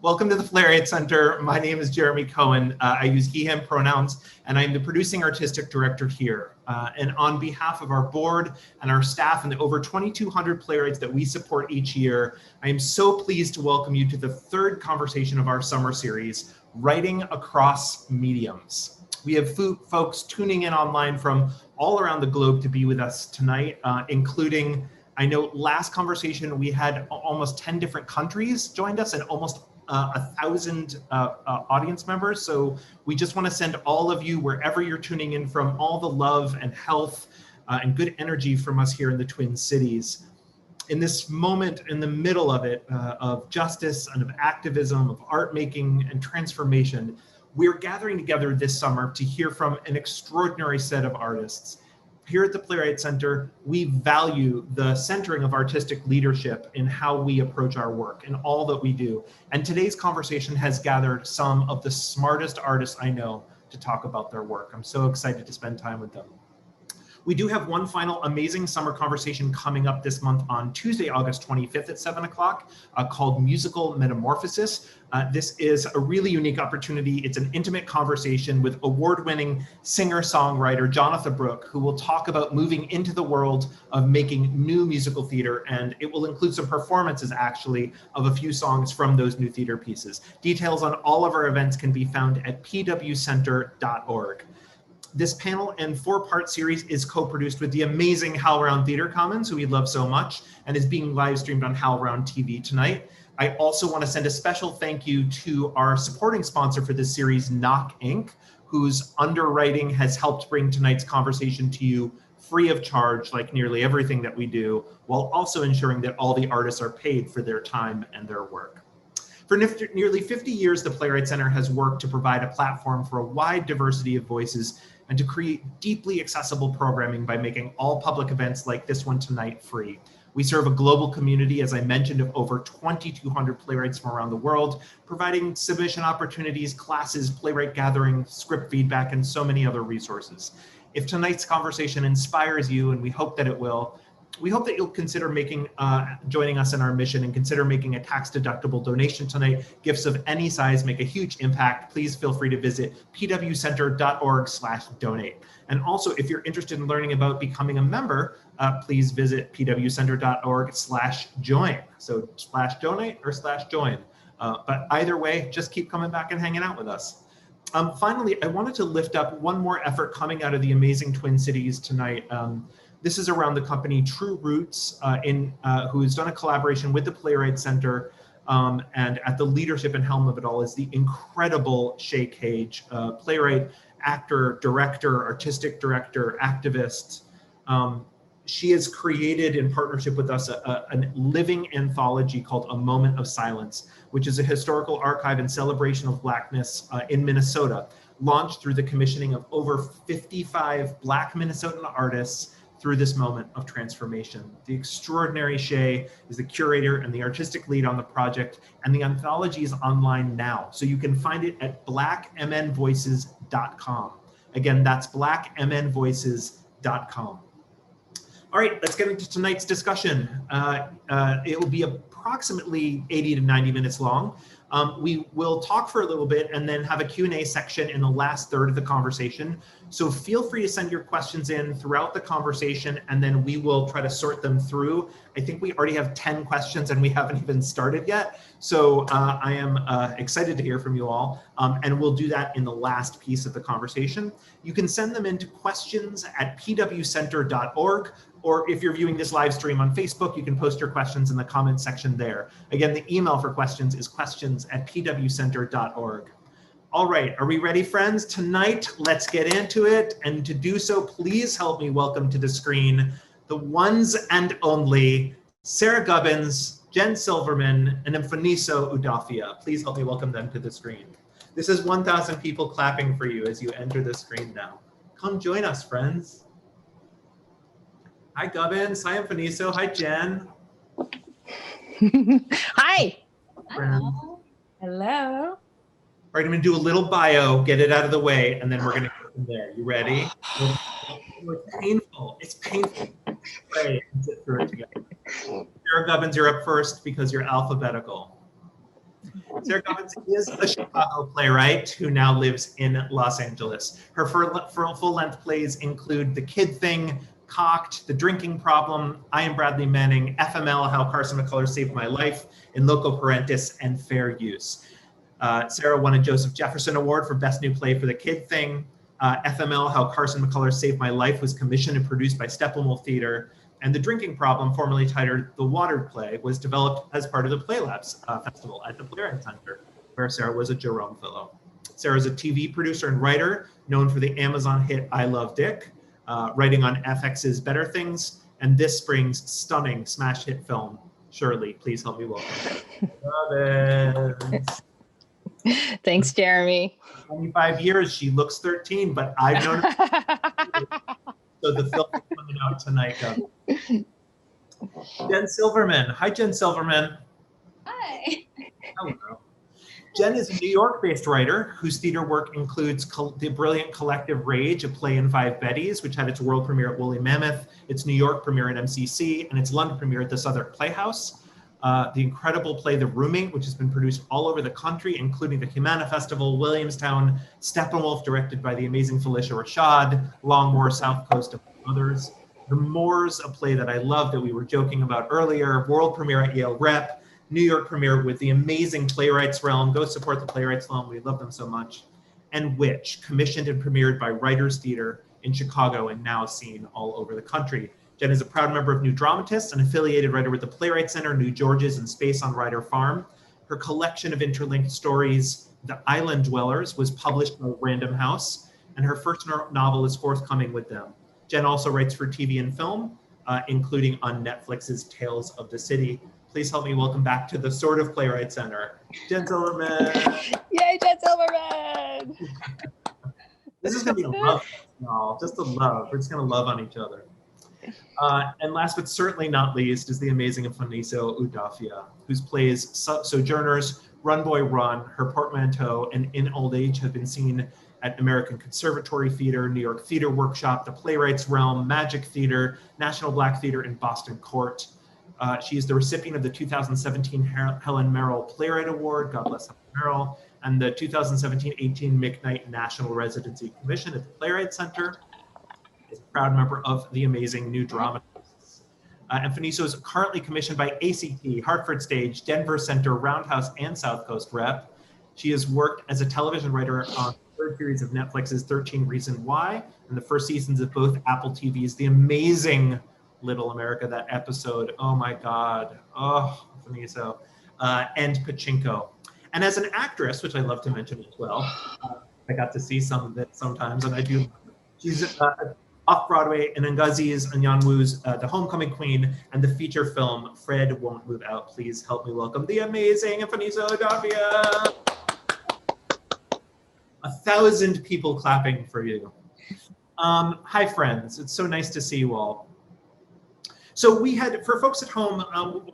Welcome to the Playwright Center. My name is Jeremy Cohen. I use he, him pronouns, and I'm the producing artistic director here. And on behalf of our board and our staff and the over 2,200 playwrights that we support each year, I am so pleased to welcome you to the third conversation of our summer series, Writing Across Mediums. We have folks tuning in online from all around the globe to be with us tonight, including, I know last conversation we had almost 10 different countries joined us and almost 1,000 audience members. So we just want to send all of you, wherever you're tuning in from, all the love and health and good energy from us here in the Twin Cities. In this moment, in the middle of it, of justice and of activism, of art making and transformation, we're gathering together this summer to hear from an extraordinary set of artists. Here at the Playwright Center, we value the centering of artistic leadership in how we approach our work and all that we do. And today's conversation has gathered some of the smartest artists I know to talk about their work. I'm so excited to spend time with them. We do have one final amazing summer conversation coming up this month on Tuesday, August 25th at 7 o'clock called Musical Metamorphosis. This is a really unique opportunity. It's an intimate conversation with award-winning singer-songwriter Jonathan Brooke, who will talk about moving into the world of making new musical theater, and it will include some performances actually of a few songs from those new theater pieces. Details on all of our events can be found at pwcenter.org. This panel and four-part series is co-produced with the amazing HowlRound Theater Commons, who we love so much, and is being live streamed on HowlRound TV tonight. I also want to send a special thank you to our supporting sponsor for this series, Knock Inc., whose underwriting has helped bring tonight's conversation to you free of charge, like nearly everything that we do, while also ensuring that all the artists are paid for their time and their work. For nearly 50 years, the Playwright Center has worked to provide a platform for a wide diversity of voices and to create deeply accessible programming by making all public events like this one tonight free. We serve a global community, as I mentioned, of over 2,200 playwrights from around the world, providing submission opportunities, classes, playwright gathering, script feedback, and so many other resources. If tonight's conversation inspires you, and we hope that it will, we hope that you'll consider joining us in our mission and consider making a tax-deductible donation tonight. Gifts of any size make a huge impact. Please feel free to visit pwcenter.org/donate. And also, if you're interested in learning about becoming a member, please visit pwcenter.org/join. So /donate or /join. But either way, just keep coming back and hanging out with us. Finally, I wanted to lift up one more effort coming out of the amazing Twin Cities tonight. This is around the company True Roots, who has done a collaboration with the Playwright Center, and at the leadership and helm of it all is the incredible Shay Cage, playwright, actor, director, artistic director, activist. She has created, in partnership with us, a living anthology called A Moment of Silence, which is a historical archive and celebration of Blackness in Minnesota, launched through the commissioning of over 55 Black Minnesotan artists through this moment of transformation. The extraordinary Shay is the curator and the artistic lead on the project, and the anthology is online now. So you can find it at blackmnvoices.com. Again, that's blackmnvoices.com. All right, let's get into tonight's discussion. It will be approximately 80 to 90 minutes long. We will talk for a little bit and then have a Q&A section in the last third of the conversation. So feel free to send your questions in throughout the conversation, and then we will try to sort them through. I think we already have 10 questions and we haven't even started yet. So I am excited to hear from you all, and we'll do that in the last piece of the conversation. You can send them into questions@pwcenter.org, or if you're viewing this live stream on Facebook, you can post your questions in the comment section there. Again, the email for questions is questions@pwcenter.org. All right, are we ready, friends? Tonight, let's get into it. And to do so, please help me welcome to the screen the ones and only Sarah Gubbins, Jen Silverman, and Mfoniso Udofia. Please help me welcome them to the screen. This is 1,000 people clapping for you as you enter the screen now. Come join us, friends. Hi, Gubbins. Hi, Mfoniso. Hi, Jen. Hi. Hello. Hello. All right, I'm going to do a little bio, get it out of the way, and then we're going to go from there. You ready? It's painful. It's painful. Pray and sit through it together. Sarah Gubbins, you're up first because you're alphabetical. Sarah Gubbins is a Chicago playwright who now lives in Los Angeles. Her full-length plays include The Kid Thing, Cocked, The Drinking Problem, I Am Bradley Manning, FML, How Carson McCullers Saved My Life, In Loco Parentis, and Fair Use. Sarah won a Joseph Jefferson Award for Best New Play for The Kid Thing. FML, How Carson McCullers Saved My Life, was commissioned and produced by Steppenwolf Theater. And The Drinking Problem, formerly titled The Watered Play, was developed as part of the Playlabs Festival at the Playwright Center, where Sarah was a Jerome Fellow. Sarah is a TV producer and writer, known for the Amazon hit I Love Dick, writing on FX's Better Things, and this spring's stunning smash hit film, Shirley. Please help me welcome Gubbins. Thanks, Jeremy. 25 years, she looks 13, but I've known her. So the film is coming out tonight. Jen Silverman. Hi, Jen Silverman. Hi. Hello. Jen is a New York-based writer whose theater work includes the brilliant collective Rage, a play in 5 Bettys, which had its world premiere at Woolly Mammoth, its New York premiere at MCC, and its London premiere at the Southwark Playhouse. The incredible play The Roommate, which has been produced all over the country, including the Humana Festival, Williamstown, Steppenwolf, directed by the amazing Felicia Rashad, Longmoor, South Coast, and others. The Moors, a play that I love that we were joking about earlier, world premiere at Yale Rep, New York premiere with the amazing Playwrights Realm. Go support the Playwrights Realm, we love them so much. And Witch, commissioned and premiered by Writers Theater in Chicago and now seen all over the country. Jen is a proud member of New Dramatists, an affiliated writer with the Playwright Center, New Georges, and Space on Ryder Farm. Her collection of interlinked stories, The Island Dwellers, was published by Random House, and her first novel is forthcoming with them. Jen also writes for TV and film, including on Netflix's Tales of the City. Please help me welcome back to the Sort of Playwright Center, Jen Silverman. Yay, Jen Silverman! This is gonna be a love, y'all. Just a love. We're just gonna love on each other. And last but certainly not least is the amazing Mfoniso Udofia, whose plays Sojourners, Run Boy Run, Her Portmanteau, and In Old Age have been seen at American Conservatory Theater, New York Theater Workshop, the Playwrights Realm, Magic Theater, National Black Theater, and Boston Court. She is the recipient of the 2017 Helen Merrill Playwright Award, God bless Helen Merrill, and the 2017-18 McKnight National Residency Commission at the Playwright Center. Is a proud member of the amazing New Dramatists. Mfoniso is currently commissioned by ACT, Hartford Stage, Denver Center, Roundhouse, and South Coast Rep. She has worked as a television writer on the third series of Netflix's 13 Reasons Why, and the first seasons of both Apple TV's The Amazing Little America, that episode, oh my God, oh, Mfoniso, and Pachinko. And as an actress, which I love to mention as well, I got to see some of it sometimes, and I do. She's off-Broadway in Ngozi's and Yanwu's The Homecoming Queen, and the feature film Fred Won't Move Out. Please help me welcome the amazing Mfoniso Udofia. 1,000 people clapping for you. Hi friends, it's so nice to see you all. So we had, for folks at home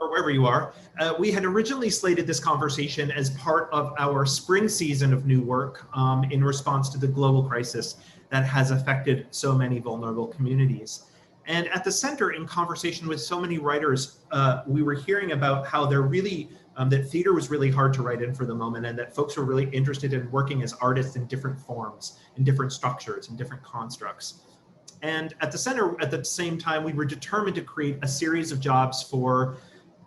or wherever you are, we had originally slated this conversation as part of our spring season of new work in response to the global crisis that has affected so many vulnerable communities. And at the center, in conversation with so many writers, we were hearing about how they're really, that theater was really hard to write in for the moment, and that folks were really interested in working as artists in different forms, in different structures, in different constructs. And at the center, at the same time, we were determined to create a series of jobs for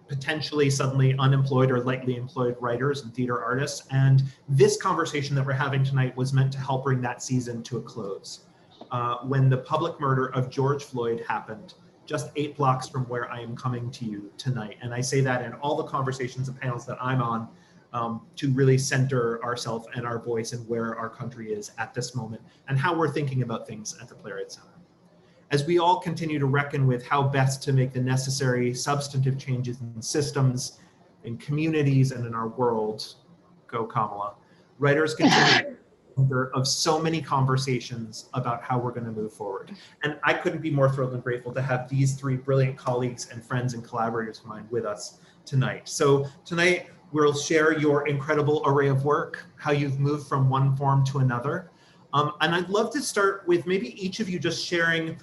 potentially suddenly unemployed or lightly employed writers and theater artists. And this conversation that we're having tonight was meant to help bring that season to a close. When the public murder of George Floyd happened, just 8 blocks from where I am coming to you tonight. And I say that in all the conversations and panels that I'm on to really center ourselves and our voice and where our country is at this moment and how we're thinking about things at the Playwright Center. As we all continue to reckon with how best to make the necessary substantive changes in systems, in communities, and in our world, go Kamala, writers continue of so many conversations about how we're going to move forward. And I couldn't be more thrilled and grateful to have these 3 brilliant colleagues and friends and collaborators of mine with us tonight. So tonight, we'll share your incredible array of work, how you've moved from one form to another. And I'd love to start with maybe each of you just sharing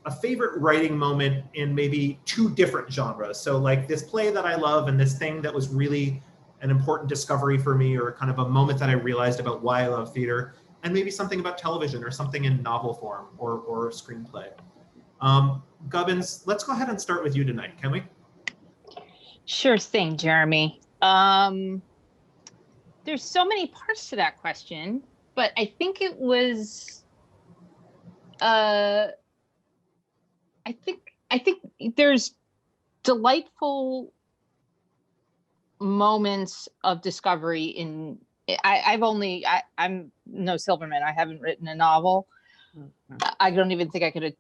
a favorite writing moment in maybe 2 different genres. So like this play that I love and this thing that was really an important discovery for me, or kind of a moment that I realized about why I love theater, and maybe something about television or something in novel form or screenplay. Gubbins, let's go ahead and start with you tonight, can we? Sure thing, Jeremy. There's so many parts to that question, but I think it was, I think there's delightful moments of discovery in, I'm no Silverman. I haven't written a novel. I don't even think I could have,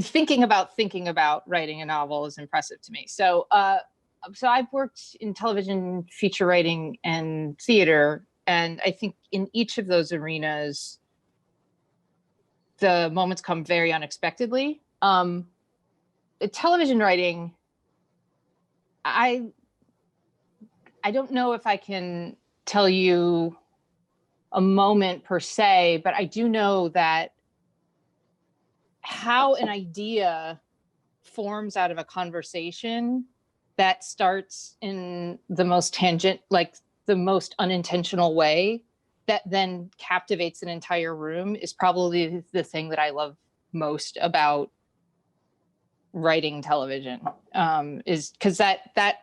thinking about writing a novel is impressive to me. So I've worked in television, feature writing, and theater. And I think in each of those arenas, the moments come very unexpectedly. Television writing, I don't know if I can tell you a moment per se, but I do know that how an idea forms out of a conversation that starts in the most tangent, like the most unintentional way, that then captivates an entire room is probably the thing that I love most about writing television, is because that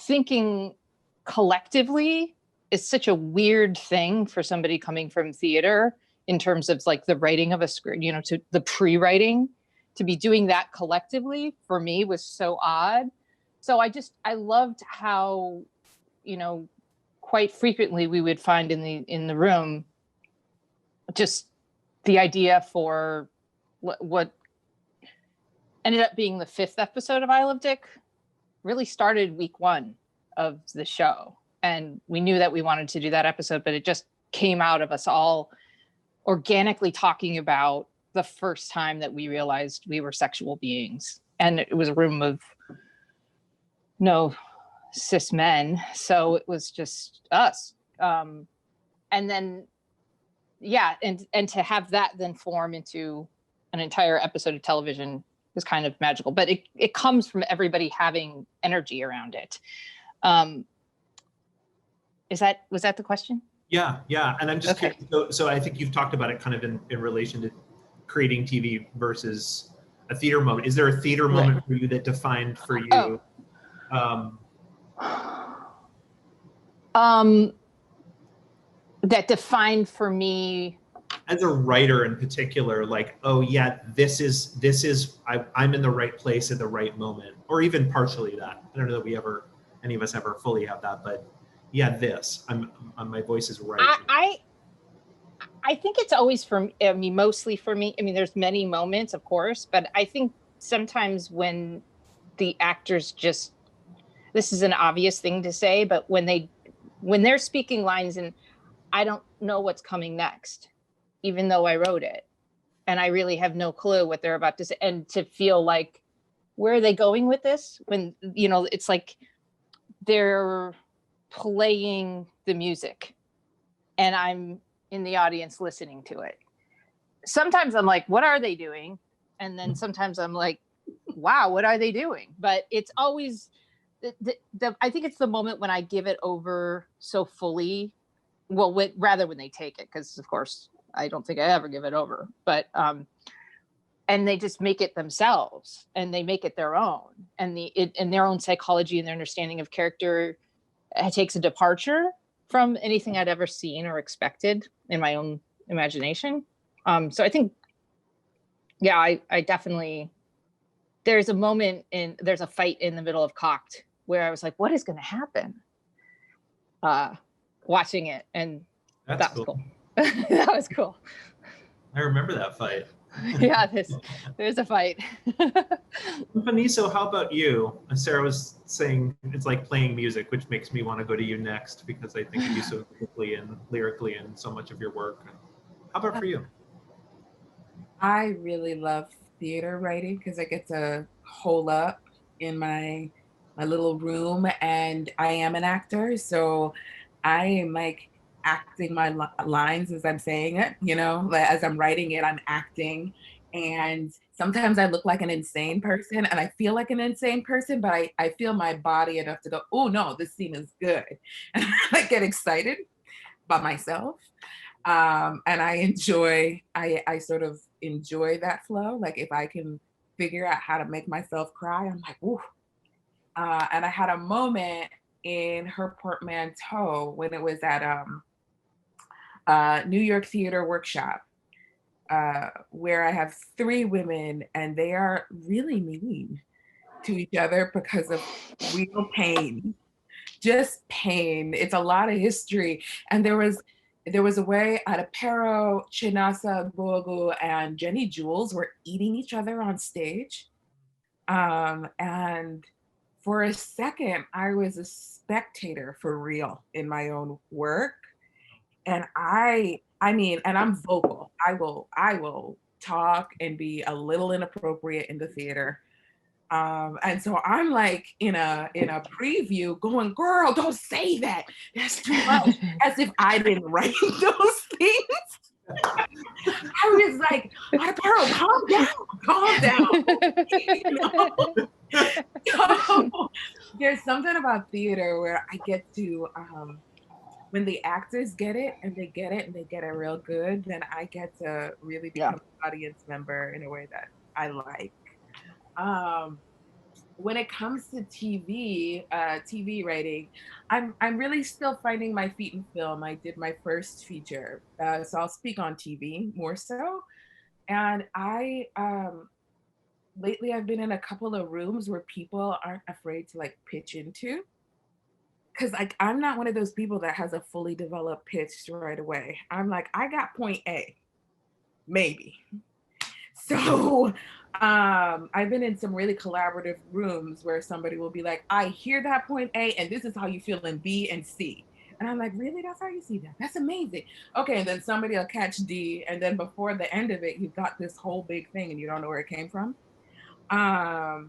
thinking collectively is such a weird thing for somebody coming from theater, in terms of like the writing of a script, to the pre-writing, to be doing that collectively for me was so odd. So I loved how, quite frequently we would find in the room just the idea for what ended up being the 5th episode of I Love Dick really started week 1 of the show. And we knew that we wanted to do that episode, but it just came out of us all organically talking about the first time that we realized we were sexual beings. And it was a room of no cis men. So it was just us. And then, and to have that then form into an entire episode of television was kind of magical, but it comes from everybody having energy around it. Was that the question? Yeah. And I'm just okay. Curious. So I think you've talked about it kind of in relation to creating TV versus a theater moment. Is there a theater moment for you that defined for you? That defined for me as a writer in particular, like, oh yeah, this is I'm in the right place at the right moment, or even partially that. I don't know that any of us ever fully have that, but yeah, my voice is right. I think it's always mostly for me. There's many moments, of course, but I think sometimes when the actors this is an obvious thing to say, but when they're speaking lines and I don't know what's coming next, even though I wrote it, and I really have no clue what they're about to say, and to feel like, where are they going with this? When, it's like they're playing the music and I'm in the audience listening to it. Sometimes I'm like, what are they doing? And then sometimes I'm like, wow, what are they doing? But it's always, I think it's the moment when I give it over so fully, rather when they take it, because of course, I don't think I ever give it over, but, and they just make it themselves and they make it their own, and their own psychology and their understanding of character takes a departure from anything I'd ever seen or expected in my own imagination. So I think, I definitely, there's a fight in the middle of Cocked where I was like, what is going to happen? Watching it, and that was cool. That was cool. I remember that fight. Yeah, there's a fight. Mfoniso, how about you? Sarah was saying it's like playing music, which makes me want to go to you next, because I think of you so quickly and lyrically in so much of your work. How about for you? I really love theater writing because I get to hole up in my little room, and I am an actor, so I am like acting my lines as I'm saying it, as I'm writing it, I'm acting. And sometimes I look like an insane person and I feel like an insane person, but I feel my body enough to go, oh no, this scene is good. And I get excited by myself. And I sort of enjoy that flow. Like if I can figure out how to make myself cry, I'm like, ooh. And I had a moment in her portmanteau when it was at New York Theater Workshop, where I have 3 women and they are really mean to each other because of real pain, just pain. It's a lot of history. And there was a way Adapero, Chinasa, Bogu, and Jenny Jules were eating each other on stage. And for a second, I was a spectator for real in my own work. And I mean, and I'm vocal. I will talk and be a little inappropriate in the theater. And so I'm like in a preview going, girl, don't say that. That's too much. As if I didn't write those things. I was like, Adapero, calm down. So, there's something about theater where I get to when the actors get it and they get it real good, then I get to really become an audience member in a way that I like. When it comes to TV writing, I'm really still finding my feet in film. I did my first feature, so I'll speak on TV more so. And lately I've been in a couple of rooms where people aren't afraid to like pitch into. Cause like I'm not one of those people that has a fully developed pitch right away. I'm like, I got point A, maybe. So I've been in some really collaborative rooms where somebody will be like, I hear that point A, and this is how you feel in B and C. And I'm like, really? That's how you see that? That's amazing. Okay, and then somebody will catch D, and then before the end of it, you've got this whole big thing and you don't know where it came from. I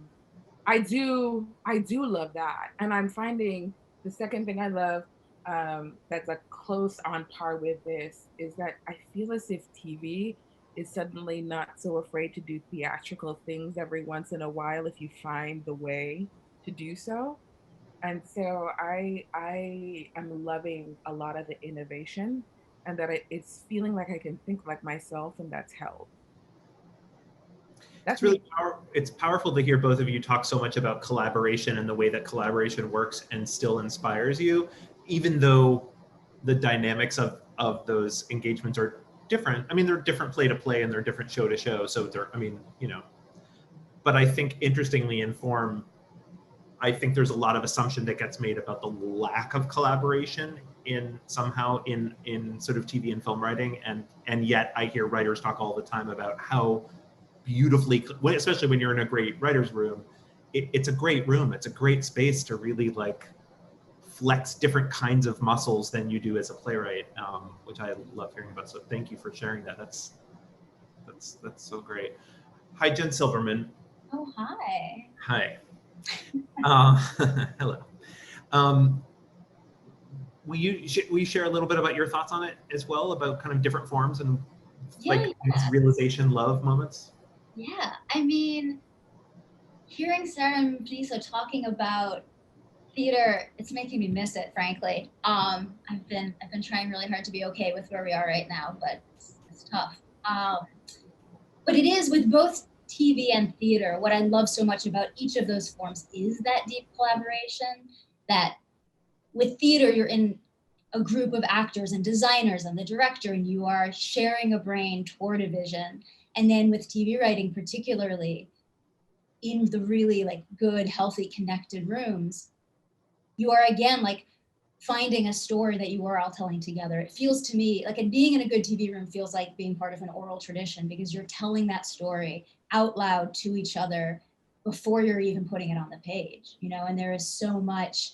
do love that. And I'm finding the second thing I love that's a close on par with this is that I feel as if TV is suddenly not so afraid to do theatrical things every once in a while if you find the way to do so. And so I am loving a lot of the innovation and that it's feeling like I can think like myself, and that's held. That's really it's powerful to hear both of you talk so much about collaboration and the way that collaboration works and still inspires you, even though the dynamics of those engagements are different. I mean, they're different play to play and they're different show to show. So they're, I mean, you know, but I think interestingly in form, I think there's a lot of assumption that gets made about the lack of collaboration in somehow in sort of TV and film writing. And yet I hear writers talk all the time about how beautifully, especially when you're in a great writer's room, it's a great room. It's a great space to really like flex different kinds of muscles than you do as a playwright, which I love hearing about. So thank you for sharing that. That's so great. Hi, Jen Silverman. Oh, hi. Hi. Hello. Will you share a little bit about your thoughts on it as well, about kind of different forms and like realization, love moments? Yeah, I mean, hearing Sarah and Mfoniso talking about theater, it's making me miss it, frankly. I've been trying really hard to be okay with where we are right now, but it's tough. But it is with both TV and theater, what I love so much about each of those forms is that deep collaboration, that with theater, you're in a group of actors and designers and the director, and you are sharing a brain toward a vision. And then with TV writing, particularly in the really like good, healthy, connected rooms, you are again like finding a story that you are all telling together. It feels to me like, and being in a good TV room feels like being part of an oral tradition, because you're telling that story out loud to each other before you're even putting it on the page, you know. And there is so much.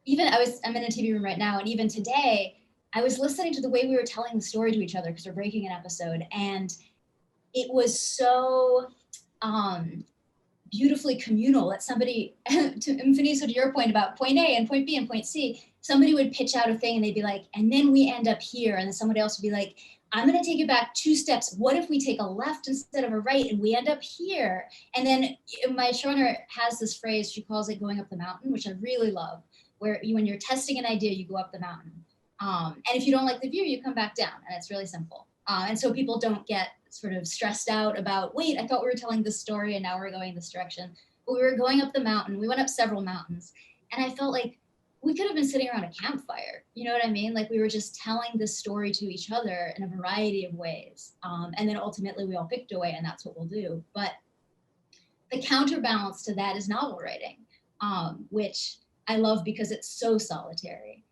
Even I'm in a TV room right now, and even today, I was listening to the way we were telling the story to each other because we're breaking an episode, and it was so beautifully communal that somebody, to Mfoniso, to your point about point A and point B and point C, somebody would pitch out a thing and they'd be like, and then we end up here, and then somebody else would be like, I'm going to take it back 2 steps. What if we take a left instead of a right and we end up here? And then my showrunner has this phrase, she calls it going up the mountain, which I really love, where when you're testing an idea, you go up the mountain. And if you don't like the view, you come back down, and it's really simple. And so people don't get sort of stressed out about, wait, I thought we were telling this story and now we're going this direction. But we were going up the mountain. We went up several mountains. And I felt like we could have been sitting around a campfire. You know what I mean? Like we were just telling this story to each other in a variety of ways. And then ultimately we all picked a way, and that's what we'll do. But the counterbalance to that is novel writing, which I love because it's so solitary.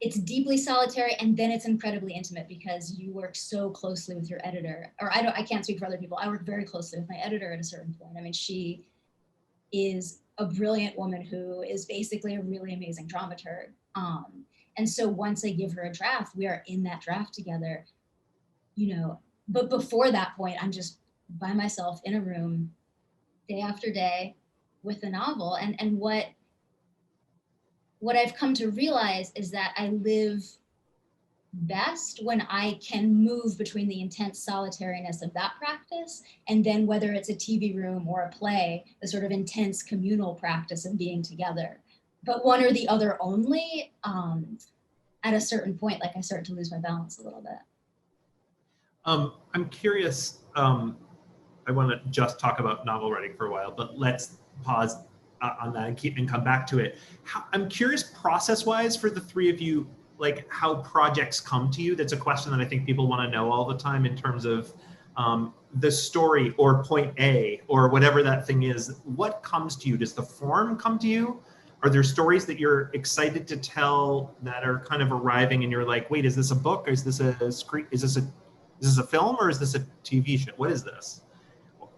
It's deeply solitary, and then it's incredibly intimate because you work so closely with your editor. Or I can't speak for other people. I work very closely with my editor at a certain point. I mean, she is a brilliant woman who is basically a really amazing dramaturg. And so once I give her a draft, we are in that draft together, you know, but before that point, I'm just by myself in a room day after day with the novel. And what I've come to realize is that I live best when I can move between the intense solitariness of that practice and then whether it's a TV room or a play, the sort of intense communal practice of being together. But one or the other only, at a certain point, like I start to lose my balance a little bit. I'm curious, I want to just talk about novel writing for a while, but let's pause on that and come back to it. I'm curious process-wise for the three of you, like how projects come to you. That's a question that I think people want to know all the time in terms of the story or point A or whatever that thing is. What comes to you? Does the form come to you? Are there stories that you're excited to tell that are kind of arriving and you're like, wait, is this a book? Is this a screen? Is this a film or is this a TV show? What is this?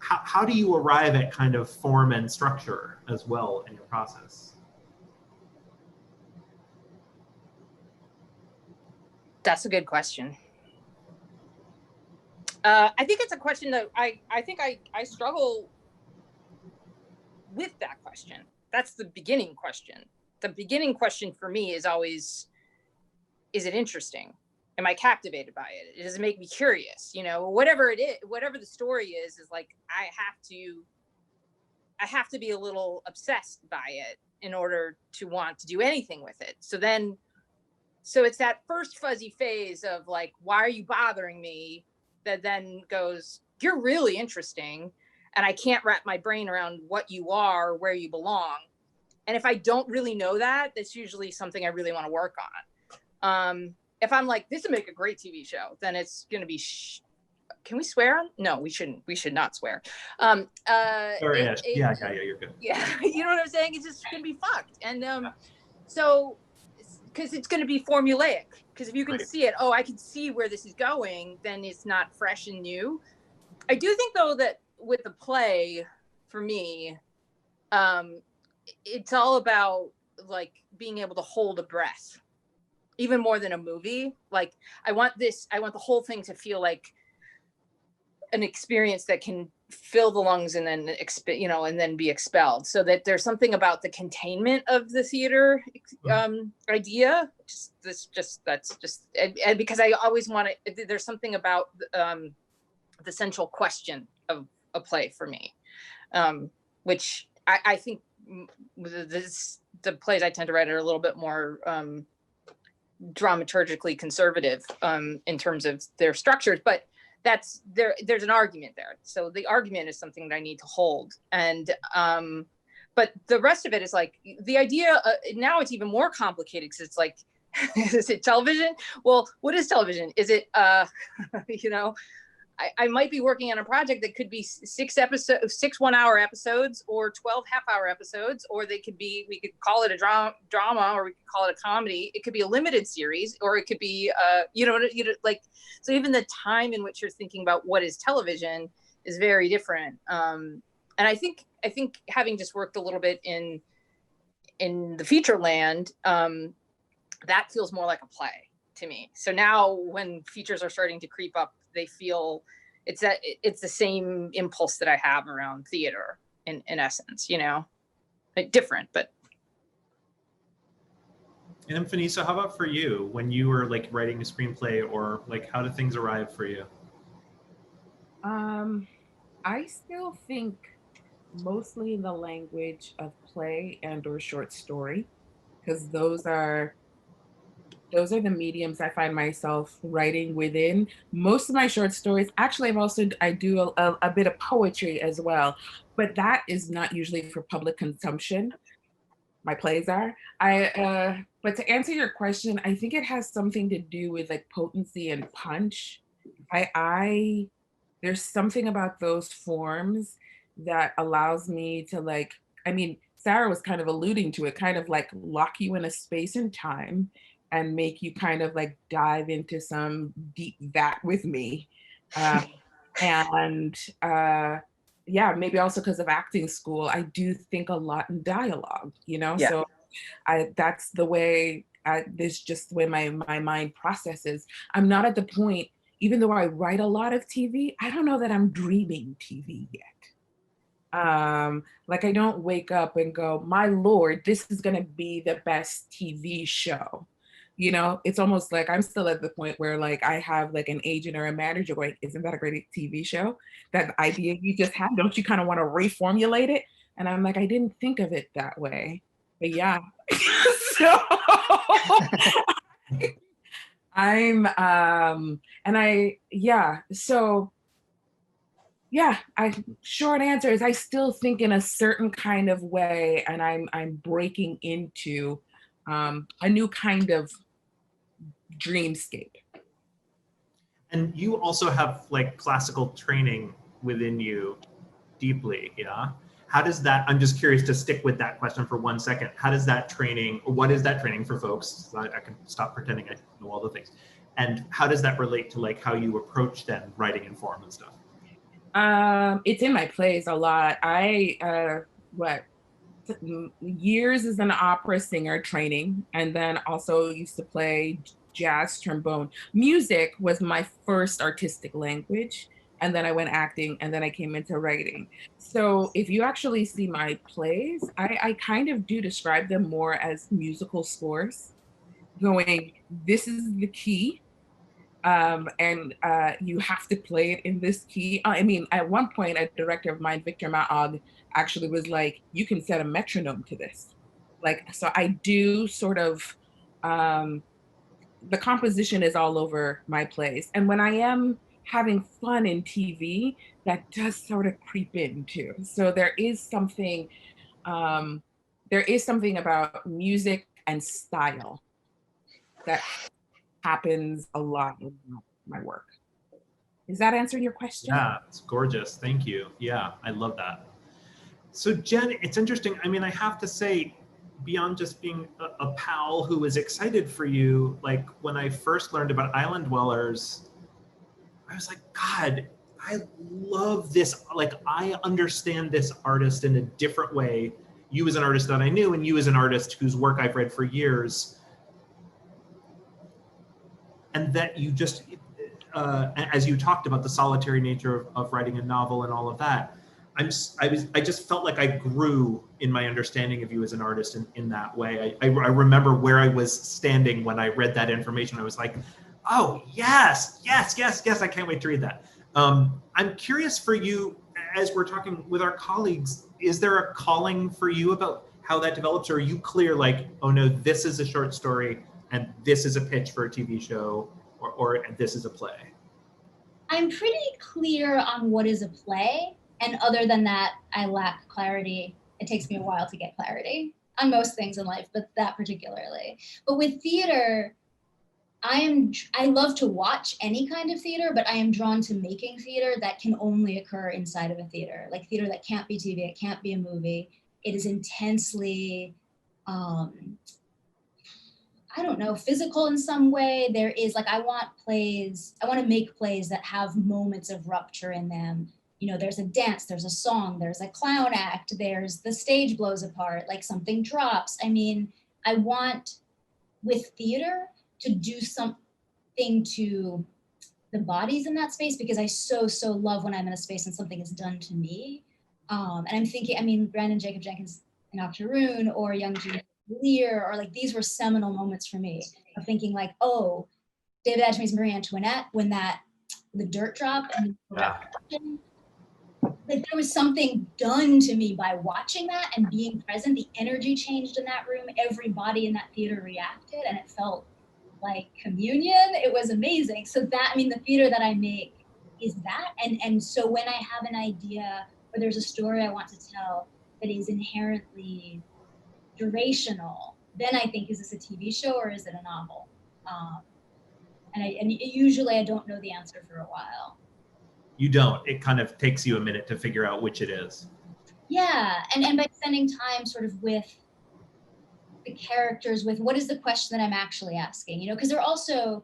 How do you arrive at kind of form and structure as well in your process? That's a good question. I think it's a question that I think I struggle with that question. That's the beginning question. The beginning question for me is always, is it interesting? Am I captivated by it? Does it make me curious? You know, whatever it is, whatever the story is like, I have to be a little obsessed by it in order to want to do anything with it. So it's that first fuzzy phase of like, why are you bothering me? That then goes, you're really interesting. And I can't wrap my brain around what you are, where you belong. And if I don't really know that, that's usually something I really want to work on. If I'm like, this would make a great TV show, then it's going to be, can we swear on? No, we shouldn't. We should not swear. Sorry, yeah, you're good. Yeah, you know what I'm saying? It's just going to be fucked. And so, because it's going to be formulaic. Because if you can see it, oh, I can see where this is going, then it's not fresh and new. I do think, though, that with the play, for me, it's all about like being able to hold a breath, even more than a movie. Like I want the whole thing to feel like an experience that can fill the lungs and then and then be expelled. So that there's something about the containment of the theater idea. And because I always want to. There's something about the central question of a play for me, which I think the plays I tend to write are a little bit more dramaturgically conservative in terms of their structures, but there's an argument there. So the argument is something that I need to hold. And but the rest of it is like the idea now it's even more complicated because it's like, is it television? Well, what is television? Is it I might be working on a project that could be 6 1-hour episodes or 12 half-hour episodes, or we could call it a drama, or we could call it a comedy. It could be a limited series, or it could be, so even the time in which you're thinking about what is television is very different. And I think having just worked a little bit in the feature land, that feels more like a play to me. So now when features are starting to creep up, they feel it's the same impulse that I have around theater in essence, like different, but. And Mfoniso, how about for you when you were like writing a screenplay, or like how did things arrive for you? I still think mostly in the language of play and or short story, because those are the mediums I find myself writing within. Most of my short stories, actually, I do a bit of poetry as well, but that is not usually for public consumption. My plays are. But to answer your question, I think it has something to do with like potency and punch. I there's something about those forms that allows me to like, I mean, Sarah was kind of alluding to it, kind of like lock you in a space and time and make you kind of like dive into some deep vat with me. Um, and yeah, maybe also because of acting school, I do think a lot in dialogue, you know? Yeah. So that's the way, this just the way my mind processes. I'm not at the point, even though I write a lot of TV, I don't know that I'm dreaming TV yet. Like I don't wake up and go, my Lord, this is gonna be the best TV show. You know, it's almost like I'm still at the point where like I have like an agent or a manager going, isn't that a great TV show? That idea you just had, don't you kind of want to reformulate it? And I'm like, I didn't think of it that way. But yeah. So so yeah, short answer is I still think in a certain kind of way, and I'm breaking into a new kind of dreamscape. And you also have like classical training within you deeply, yeah? How does that, I'm just curious to stick with that question for 1 second. How does that training, or what is that training for folks? So I can stop pretending I know all the things. And how does that relate to like how you approach then writing in form and stuff? It's in my plays a lot. Years as an opera singer training, and then also used to play jazz trombone. Music was my first artistic language, and then I went acting, and then I came into writing. So if you actually see my plays, I kind of do describe them more as musical scores, going, this is the key, and you have to play it in this key. I mean, at one point, a director of mine, Victor Maog, actually was like, you can set a metronome to this. Like, so I do sort of, the composition is all over my plays. And when I am having fun in TV, that does sort of creep in too. So there is something about music and style that happens a lot in my work. Does that answer your question? Yeah, it's gorgeous. Thank you. Yeah, I love that. So Jen, it's interesting. I mean, I have to say, beyond just being a pal who is excited for you, like when I first learned about Island Dwellers, I was like, God, I love this. Like, I understand this artist in a different way. You as an artist that I knew, and you as an artist whose work I've read for years. And that you just, as you talked about the solitary nature of writing a novel and all of that, I just felt like I grew in my understanding of you as an artist in that way. I remember where I was standing when I read that information. I was like, oh, yes, I can't wait to read that. I'm curious for you, as we're talking with our colleagues, is there a calling for you about how that develops? Or are you clear like, oh no, this is a short story and this is a pitch for a TV show, or this is a play? I'm pretty clear on what is a play. And other than that, I lack clarity. It takes me a while to get clarity on most things in life, but that particularly. But with theater, I love to watch any kind of theater, but I am drawn to making theater that can only occur inside of a theater, like theater that can't be TV, it can't be a movie. It is intensely, I don't know, physical in some way. There is like, I want to make plays that have moments of rupture in them. You know, there's a dance, there's a song, there's a clown act, there's the stage blows apart, like something drops. I mean, I want with theater to do something to the bodies in that space, because I so love when I'm in a space and something is done to me. And I'm thinking, I mean, Brandon Jacob Jenkins in Octoroon, or Young Judy clear, or like these were seminal moments for me of thinking like, oh, David Adjemi's Marie Antoinette, when the dirt drop and like there was something done to me by watching that and being present. The energy changed in that room. Everybody in that theater reacted, and it felt like communion. It was amazing. So that, I mean, the theater that I make is that. And so when I have an idea or there's a story I want to tell that is inherently durational, then I think, is this a TV show or is it a novel? And usually I don't know the answer for a while. You don't. It kind of takes you a minute to figure out which it is. Yeah, and by spending time sort of with the characters, with what is the question that I'm actually asking, you know, because they're also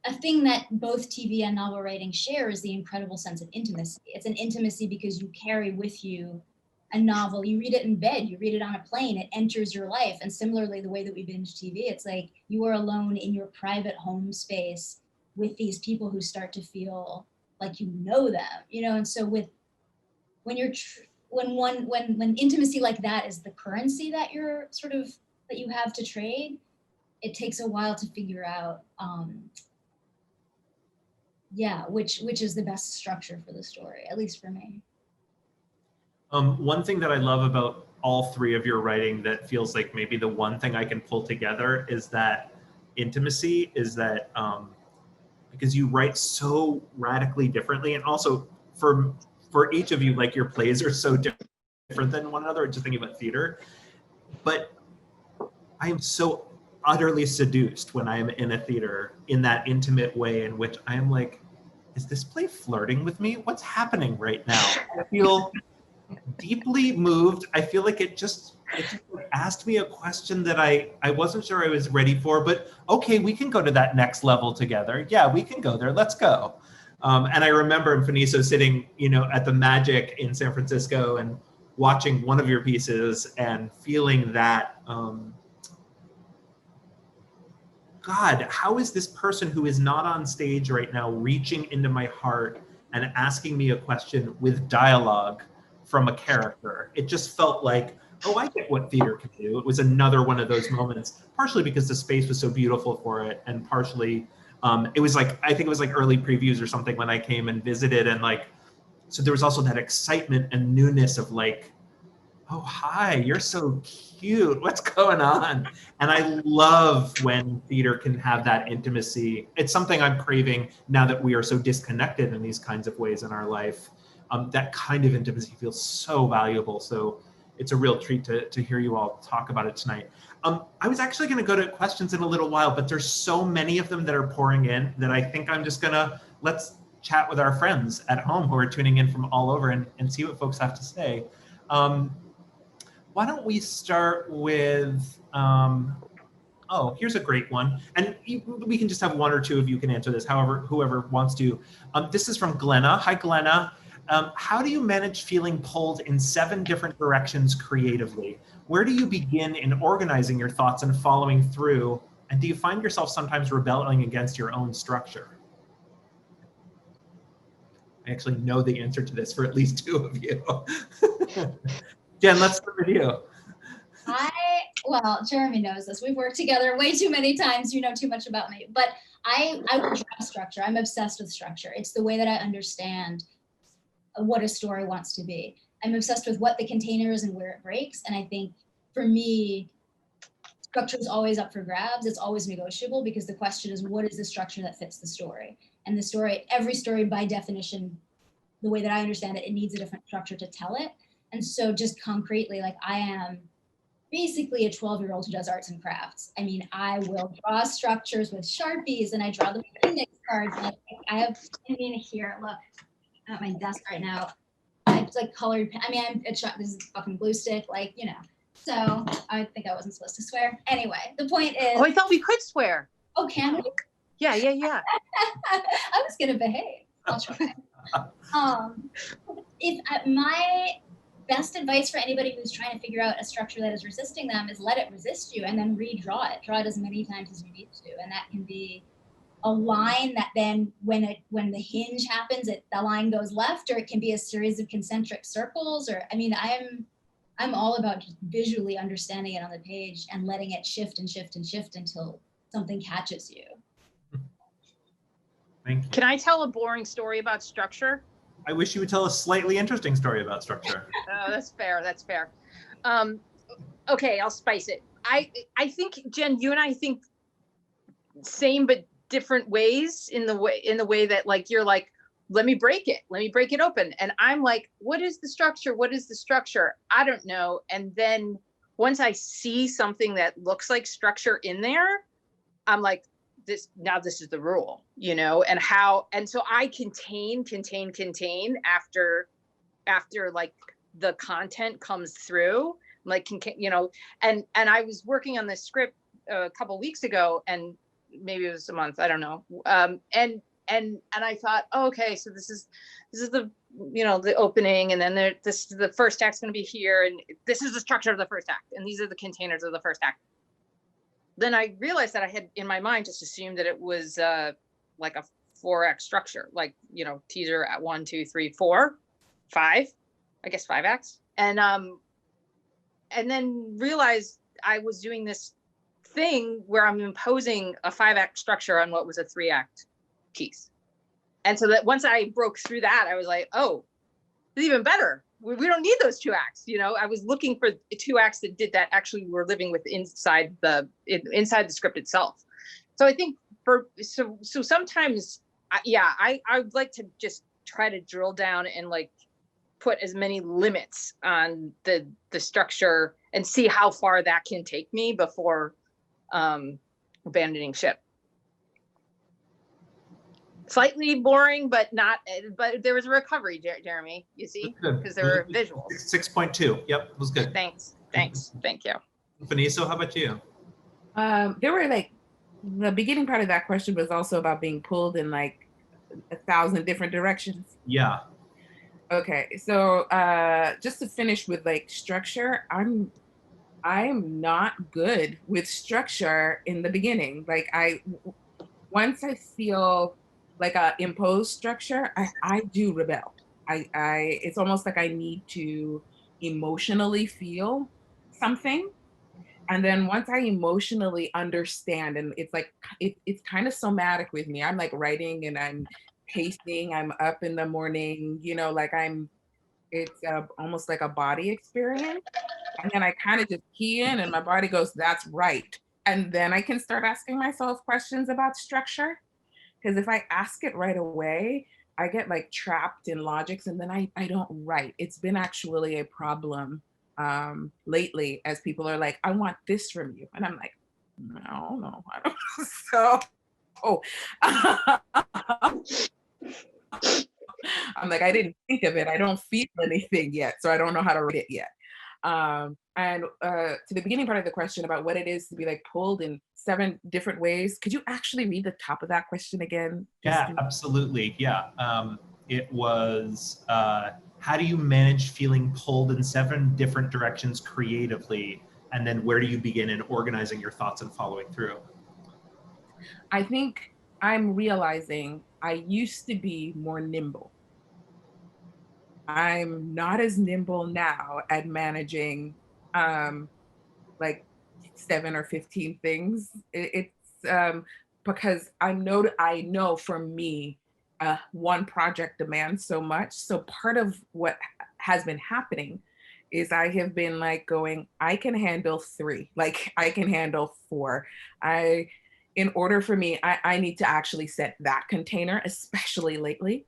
a thing that both TV and novel writing share is the incredible sense of intimacy. It's an intimacy because you carry with you a novel. You read it in bed, you read it on a plane, it enters your life. And similarly, the way that we binge TV, it's like you are alone in your private home space with these people who start to feel like you know them, you know. And so when intimacy like that is the currency that you're sort of, that you have to trade, it takes a while to figure out which is the best structure for the story, at least for me. One thing that I love about all three of your writing that feels like maybe the one thing I can pull together is that intimacy, is that because you write so radically differently, and also for each of you, like your plays are so different than one another, just thinking about theater, but I am so utterly seduced when I am in a theater in that intimate way in which I am like, is this play flirting with me? What's happening right now? I feel deeply moved. I feel like it just asked me a question that I wasn't sure I was ready for, but okay, we can go to that next level together. Yeah, we can go there. Let's go. And I remember Mfoniso sitting, you know, at the Magic in San Francisco and watching one of your pieces and feeling that, God, how is this person who is not on stage right now reaching into my heart and asking me a question with dialogue from a character? It just felt like, oh, I get what theater can do. It was another one of those moments, partially because the space was so beautiful for it, and partially it was like, I think it was like early previews or something when I came and visited, and like, so there was also that excitement and newness of like, oh, hi, you're so cute. What's going on? And I love when theater can have that intimacy. It's something I'm craving now that we are so disconnected in these kinds of ways in our life. That kind of intimacy feels so valuable. So it's a real treat to hear you all talk about it tonight. I was actually going to go to questions in a little while, but there's so many of them that are pouring in that I think I'm just going to, let's chat with our friends at home who are tuning in from all over and see what folks have to say. Why don't we start with, oh, here's a great one. And we can just have one or two of you can answer this, however, whoever wants to. This is from Glenna. Hi, Glenna. How do you manage feeling pulled in 7 different directions creatively? Where do you begin in organizing your thoughts and following through? And do you find yourself sometimes rebelling against your own structure? I actually know the answer to this for at least 2 of you. Jen, let's start with you. Well, Jeremy knows this. We've worked together way too many times. You know too much about me. But I will draw structure. I'm obsessed with structure. It's the way that I understand what a story wants to be. I'm obsessed with what the container is and where it breaks. And I think for me, structure is always up for grabs. It's always negotiable, because the question is, what is the structure that fits the story? And the story, every story by definition, the way that I understand it, it needs a different structure to tell it. And so just concretely, like, I am basically a 12-year-old who does arts and crafts. I mean, I will draw structures with Sharpies, and I draw the index cards. And I have, I mean, here, look, at my desk right now. It's like colored, I mean, this is fucking glue stick, like, you know. So I think I wasn't supposed to swear. Anyway, the point is. Oh, I thought we could swear. Oh, can we? Yeah. I was gonna behave. I'll try. My best advice for anybody who's trying to figure out a structure that is resisting them is let it resist you and then redraw it. Draw it as many times as you need to, and that can be a line that then when the hinge happens, the line goes left, or it can be a series of concentric circles. Or I mean, I'm I'm all about just visually understanding it on the page and letting it shift and shift and shift until something catches you. Thank you. Can I tell a boring story about structure? I wish you would tell a slightly interesting story about structure. Oh, that's fair. That's fair. Okay, I'll spice it. I think, Jen, you and I think same but different ways in the way that, like, you're like, let me break it open, and I'm like, what is the structure? What is the structure? I don't know. And then once I see something that looks like structure in there, I'm like, this is the rule, you know. And so I contain after like the content comes through, like, you know. And I was working on this script a couple weeks ago, and maybe it was a month, I don't know. And I thought, oh, okay, so this is the, you know, the opening, and then the first act's going to be here, and this is the structure of the first act, and these are the containers of the first act. Then I realized that I had in my mind just assumed that it was like a 4-act structure, like, you know, teaser at 1, 2, 3, 4, 5, I guess 5 acts, and then realized I was doing this thing where I'm imposing a 5-act structure on what was a 3-act piece. And so that once I broke through that, I was like, oh, it's even better. We don't need those 2 acts. You know, I was looking for 2 acts that did that actually were living with inside the script itself. So I think so sometimes, I would like to just try to drill down and like put as many limits on the structure and see how far that can take me before abandoning ship. Slightly boring, but there was a recovery, Jeremy, you see, because there were visuals. 6.2. Yep, it was good. Thanks. Thank you. Mfoniso, how about you? There were like, the beginning part of that question was also about being pulled in like 1,000 different directions. Yeah. Okay, so just to finish with like structure, I'm not good with structure in the beginning. Like once I feel like a imposed structure, I do rebel. It's almost like I need to emotionally feel something. And then once I emotionally understand, and it's like, it's kind of somatic with me. I'm like writing and I'm pacing, I'm up in the morning, you know, like it's almost like a body experience. And then I kind of just key in and my body goes, that's right. And then I can start asking myself questions about structure. Because if I ask it right away, I get like trapped in logics and then I don't write. It's been actually a problem lately as people are like, I want this from you. And I'm like, no, I don't. So, I'm like, I didn't think of it. I don't feel anything yet. So I don't know how to write it yet. And to the beginning part of the question about what it is to be like pulled in 7 different ways, could you actually read the top of that question again? Yeah, absolutely. Yeah. It was, how do you manage feeling pulled in 7 different directions creatively? And then where do you begin in organizing your thoughts and following through? I think I'm realizing I used to be more nimble. I'm not as nimble now at managing like 7 or 15 things. It's because I know for me, one project demands so much. So part of what has been happening is I have been like going, I can handle 3, like I can handle 4. In order for me, I need to actually set that container, especially lately.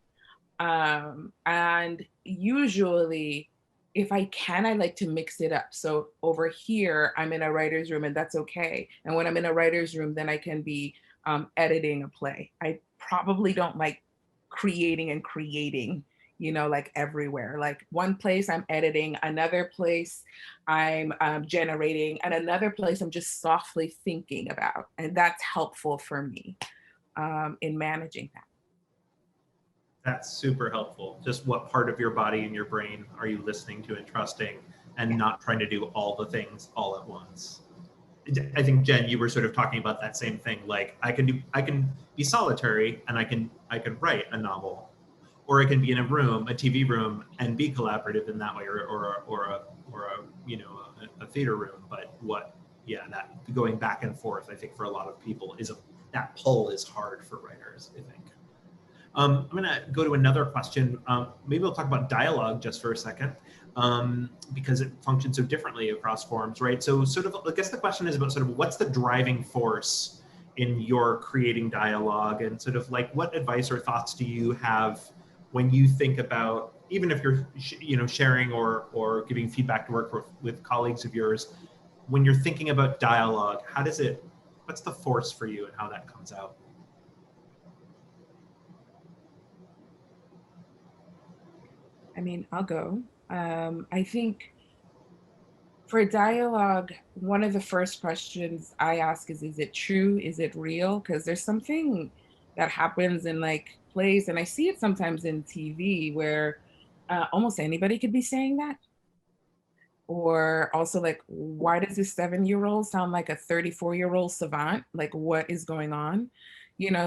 And usually if I can, I like to mix it up. So over here, I'm in a writer's room and that's okay. And when I'm in a writer's room, then I can be editing a play. I probably don't like creating, you know, like everywhere. Like one place I'm editing, another place I'm generating, and another place I'm just softly thinking about. And that's helpful for me in managing that. That's super helpful. Just what part of your body and your brain are you listening to and trusting, and not trying to do all the things all at once. I think, Jen, you were sort of talking about that same thing. Like I can be solitary and I can write a novel, or I can be in a room, a TV room, and be collaborative in that way, or a theater room, but that going back and forth, I think for a lot of people that pull is hard for writers, I think. I'm going to go to another question. Maybe we'll talk about dialogue just for a second, because it functions so differently across forms, right? So sort of, I guess the question is about sort of what's the driving force in your creating dialogue, and sort of like what advice or thoughts do you have when you think about, even if you're sharing or giving feedback to work with colleagues of yours, when you're thinking about dialogue, what's the force for you and how that comes out? I mean, I'll go. I think for dialogue, one of the first questions I ask is it true? Is it real? Because there's something that happens in like plays, and I see it sometimes in TV where almost anybody could be saying that. Or also like, why does this 7-year-old sound like a 34-year-old savant? Like, what is going on?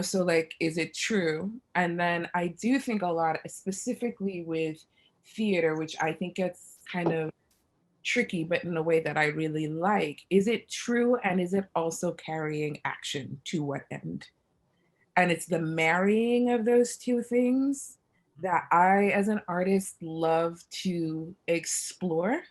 So like, is it true? And then I do think a lot, specifically with theater, which I think gets kind of tricky, but in a way that I really like, is it true? And is it also carrying action? To what end? And it's the marrying of those two things that I, as an artist, love to explore.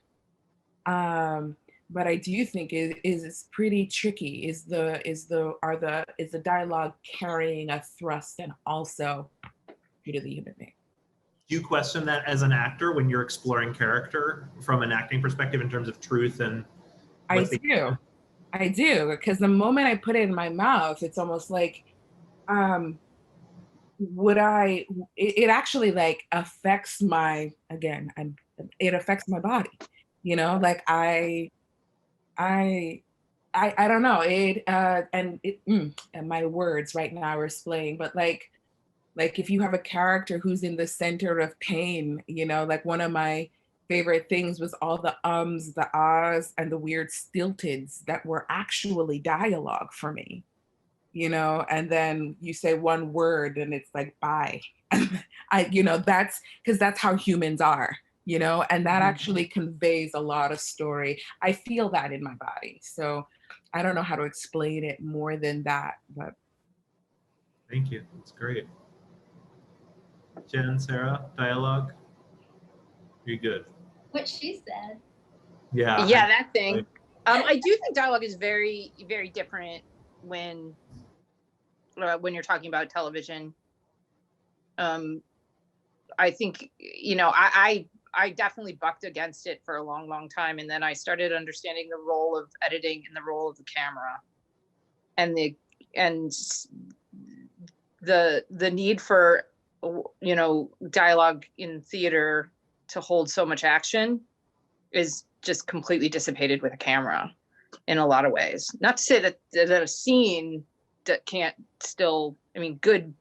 But I do think is pretty tricky. Is the dialogue carrying a thrust and also true to the human being? Do you question that as an actor when you're exploring character from an acting perspective in terms of truth and? I do, because the moment I put it in my mouth, it's almost like, it actually like affects my, it affects my body, like I don't know it, and my words right now are splaying, but like if you have a character who's in the center of pain, like one of my favorite things was all the ums, the ahs, and the weird stilteds that were actually dialogue for me, and then you say one word and it's like, bye. That's because that's how humans are, and that actually conveys a lot of story. I feel that in my body. So I don't know how to explain it more than that, but. Thank you. That's great. Jen, Sarah, dialogue? You're good. What she said. Yeah. Yeah, that thing. I do think dialogue is very, very different when you're talking about television. I think, I definitely bucked against it for a long, long time. And then I started understanding the role of editing and the role of the camera and the need for, dialogue in theater to hold so much action is just completely dissipated with a camera in a lot of ways. Not to say that a scene that can't still, good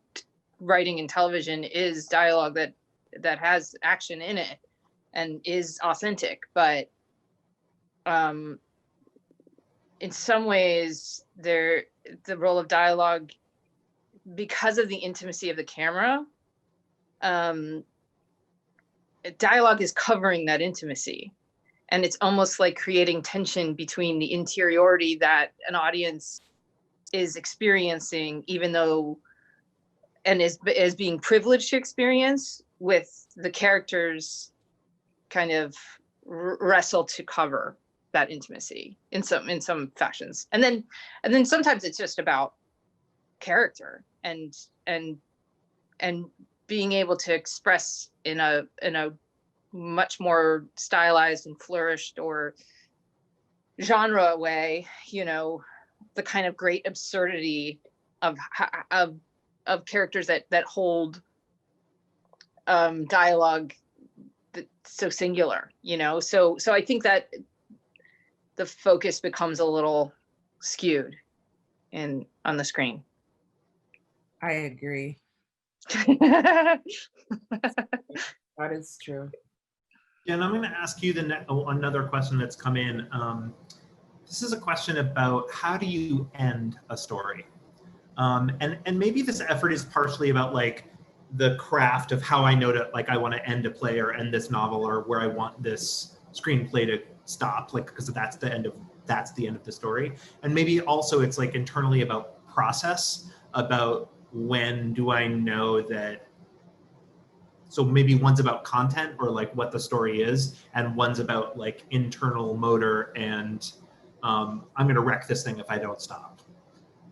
writing in television is dialogue that has action in it and is authentic, but in some ways the role of dialogue, because of the intimacy of the camera, dialogue is covering that intimacy, and it's almost like creating tension between the interiority that an audience is experiencing, even though, and is being privileged to experience, with the characters kind of wrestle to cover that intimacy in some fashions. And then sometimes it's just about character and being able to express in a much more stylized and flourished or genre way, the kind of great absurdity of characters that hold dialogue that's so singular, so I think that the focus becomes a little skewed on the screen. I agree. That is true. Yeah, and I'm going to ask you another question that's come in. This is a question about how do you end a story? And maybe this effort is partially about like the craft of how I know I want to end a play or end this novel, or where I want this screenplay stop, like, because that's the end of the story. And maybe also it's like internally about process, about when do I know that. So maybe one's about content or like what the story is, and one's about like internal motor and I'm gonna wreck this thing if I don't stop.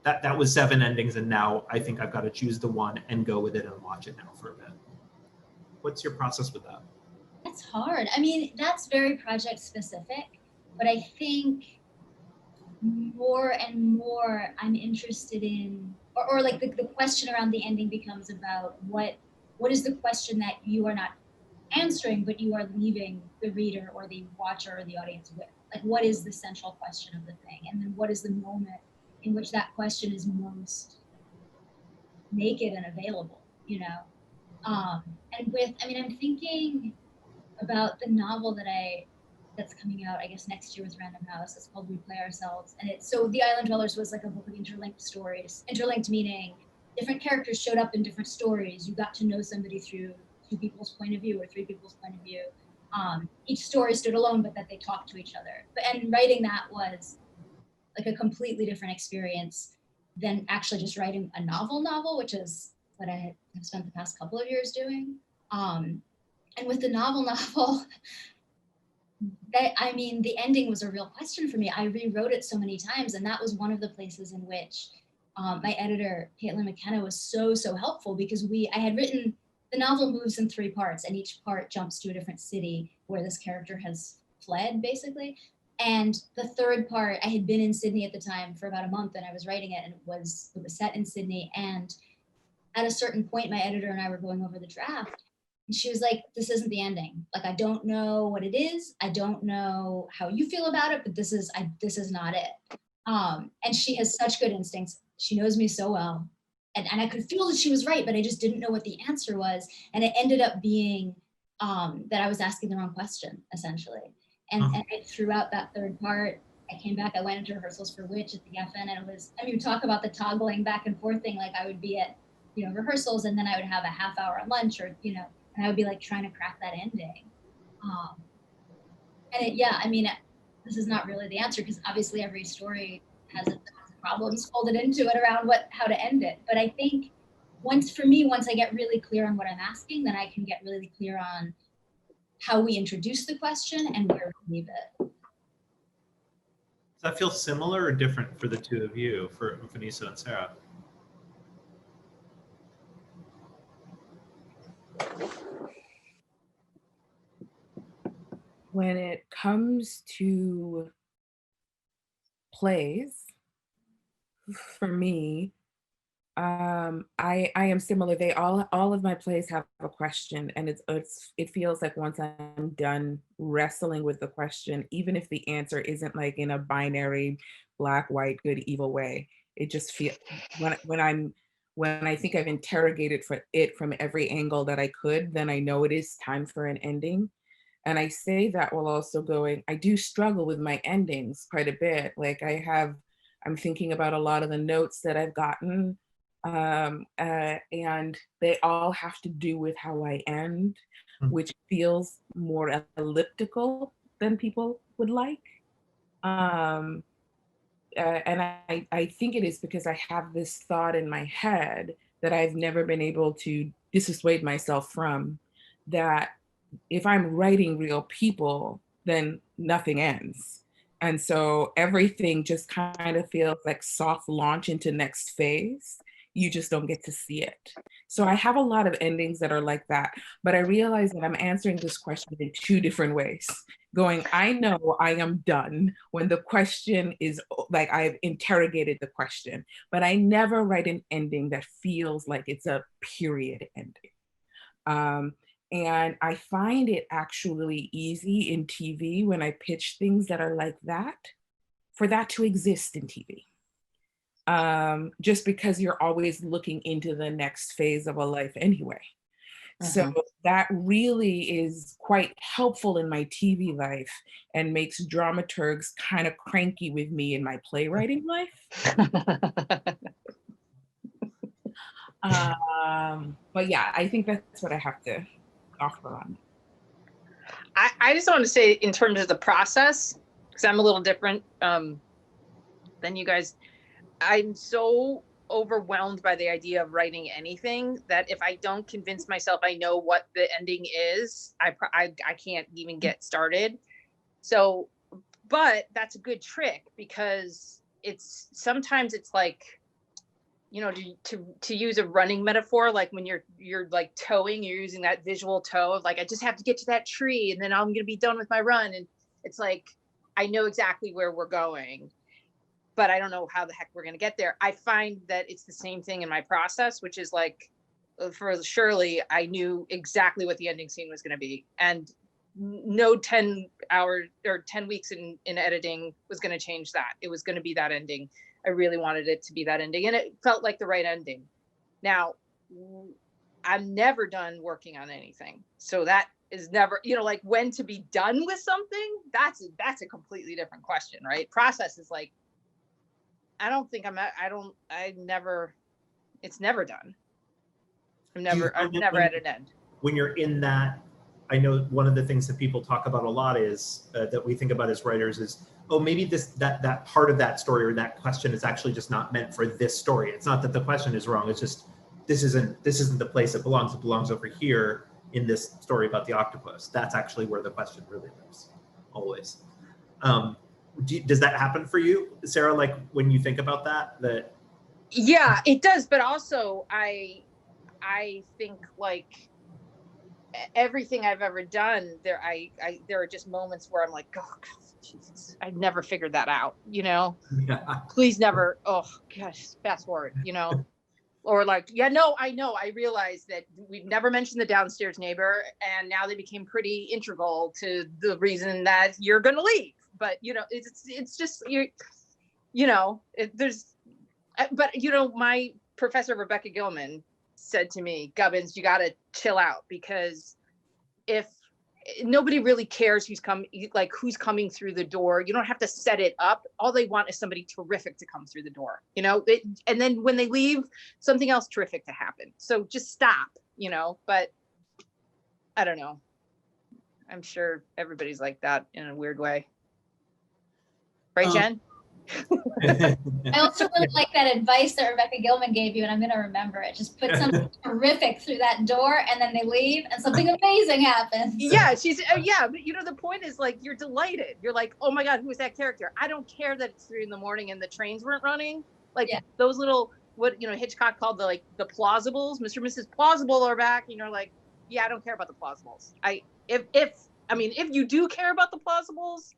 That was 7 endings, and now I think I've got to choose the one and go with it and watch it now for a bit. What's your process with that? That's hard. I mean, that's very project specific, but I think more and more I'm interested in, or like the question around the ending becomes about what is the question that you are not answering, but you are leaving the reader or the watcher or the audience with. Like, what is the central question of the thing? And then what is the moment in which that question is most naked and available, you know? And with, I mean, I'm thinking about the novel that's coming out, I guess, next year with Random House. It's called We Play Ourselves. And so The Island Dwellers was like a book of interlinked stories. Interlinked meaning different characters showed up in different stories. You got to know somebody through 2 people's point of view or 3 people's point of view. Each story stood alone, but that they talked to each other. And writing that was like a completely different experience than actually just writing a novel, which is what I have spent the past couple of years doing. And with the novel, I mean, the ending was a real question for me. I rewrote it so many times, and that was one of the places in which my editor, Caitlin McKenna, was so helpful, because I had written, the novel moves in 3 parts, and each part jumps to a different city where this character has fled, basically. And the 3rd part, I had been in Sydney at the time for about a month, and I was writing it, and it was set in Sydney. And at a certain point, my editor and I were going over the draft, and she was like, this isn't the ending. Like, I don't know what it is. I don't know how you feel about it, but this is not it. And she has such good instincts. She knows me so well. And I could feel that she was right, but I just didn't know what the answer was. And it ended up being that I was asking the wrong question, essentially. And throughout that 3rd part, I came back, I went into rehearsals for Witch at the FN, and it was, I mean, talk about the toggling back and forth thing. Like, I would be at, you know, rehearsals, and then I would have a half hour on lunch, or, you know, and I would be like trying to crack that ending. I mean, this is not really the answer, because obviously every story has its problems folded into it around how to end it. But I think once I get really clear on what I'm asking, then I can get really clear on how we introduce the question and where we leave it. Does that feel similar or different for the 2 of you, for Mfoniso and Sarah? When it comes to plays, for me, I am similar. They all of my plays have a question, and it feels like once I'm done wrestling with the question, even if the answer isn't like in a binary black, white, good, evil way, it just feels, when I think I've interrogated from every angle that I could, then I know it is time for an ending. And I say that while also going, I do struggle with my endings quite a bit. Like, I'm thinking about a lot of the notes that I've gotten, and they all have to do with how I end, which feels more elliptical than people would like. And I think it is because I have this thought in my head that I've never been able to dissuade myself from, that if I'm writing real people, then nothing ends. And so everything just kind of feels like soft launch into next phase. You just don't get to see it. So I have a lot of endings that are like that, but I realize that I'm answering this question in 2 different ways. Going, I know I am done when the question is like, I've interrogated the question, but I never write an ending that feels like it's a period ending. And I find it actually easy in TV when I pitch things that are like that, for that to exist in TV. Just because you're always looking into the next phase of a life anyway. So that really is quite helpful in my TV life, and makes dramaturgs kind of cranky with me in my playwriting life. But yeah, I think that's what I have to offer on. I just want to say in terms of the process, because I'm a little different than you guys. I'm so overwhelmed by the idea of writing anything that if I don't convince myself I know what the ending is, I can't even get started. So, but that's a good trick, because it's sometimes it's like, you know, to use a running metaphor, like when you're like towing, you're using that visual tow of like, I just have to get to that tree and then I'm going to be done with my run. And it's like, I know exactly where we're going, but I don't know how the heck we're going to get there. I find that it's the same thing in my process, which is like, for Shirley, I knew exactly what the ending scene was going to be. And no 10 hours or 10 weeks in editing was going to change that. It was going to be that ending. I really wanted it to be that ending, and it felt like the right ending. Now, I'm never done working on anything. So that is never, you know, like when to be done with something, that's a completely different question, right? Process is like, it's never done. I've never at an end. When you're in that, I know one of the things that people talk about a lot is that we think about as writers is, oh, maybe that part of that story or that question is actually just not meant for this story. It's not that the question is wrong. It's just, this isn't the place it belongs. It belongs over here in this story about the octopus. That's actually where the question really lives, always. Does that happen for you, Sarah? Like when you think about that? Yeah, it does. But also I think like everything I've ever done, there are just moments where I'm like, oh Jesus, I never figured that out, you know? Yeah. Please never, oh gosh, fast forward, you know? Or like, yeah, no, I know, I realized that we've never mentioned the downstairs neighbor, and now they became pretty integral to the reason that you're gonna leave. But you know, it's just you know, but you know, my professor Rebecca Gilman said to me, Gubbins, you got to chill out, because if nobody really cares who's coming through the door, you don't have to set it up. All they want is somebody terrific to come through the door, you know, and then when they leave, something else terrific to happen. So just stop, you know. But I don't know. I'm sure everybody's like that in a weird way. Right, Jen? I also really like that advice that Rebecca Gilman gave you, and I'm going to remember it. Just put something terrific through that door, and then they leave, and something amazing happens. Yeah, yeah, but you know, the point is like, you're delighted. You're like, oh my God, who is that character? I don't care that it's 3 a.m. and the trains weren't running. Like those little, what, you know, Hitchcock called the plausibles. Mr. and Mrs. Plausible are back, and you're like, yeah, I don't care about the plausibles. If you do care about the plausibles,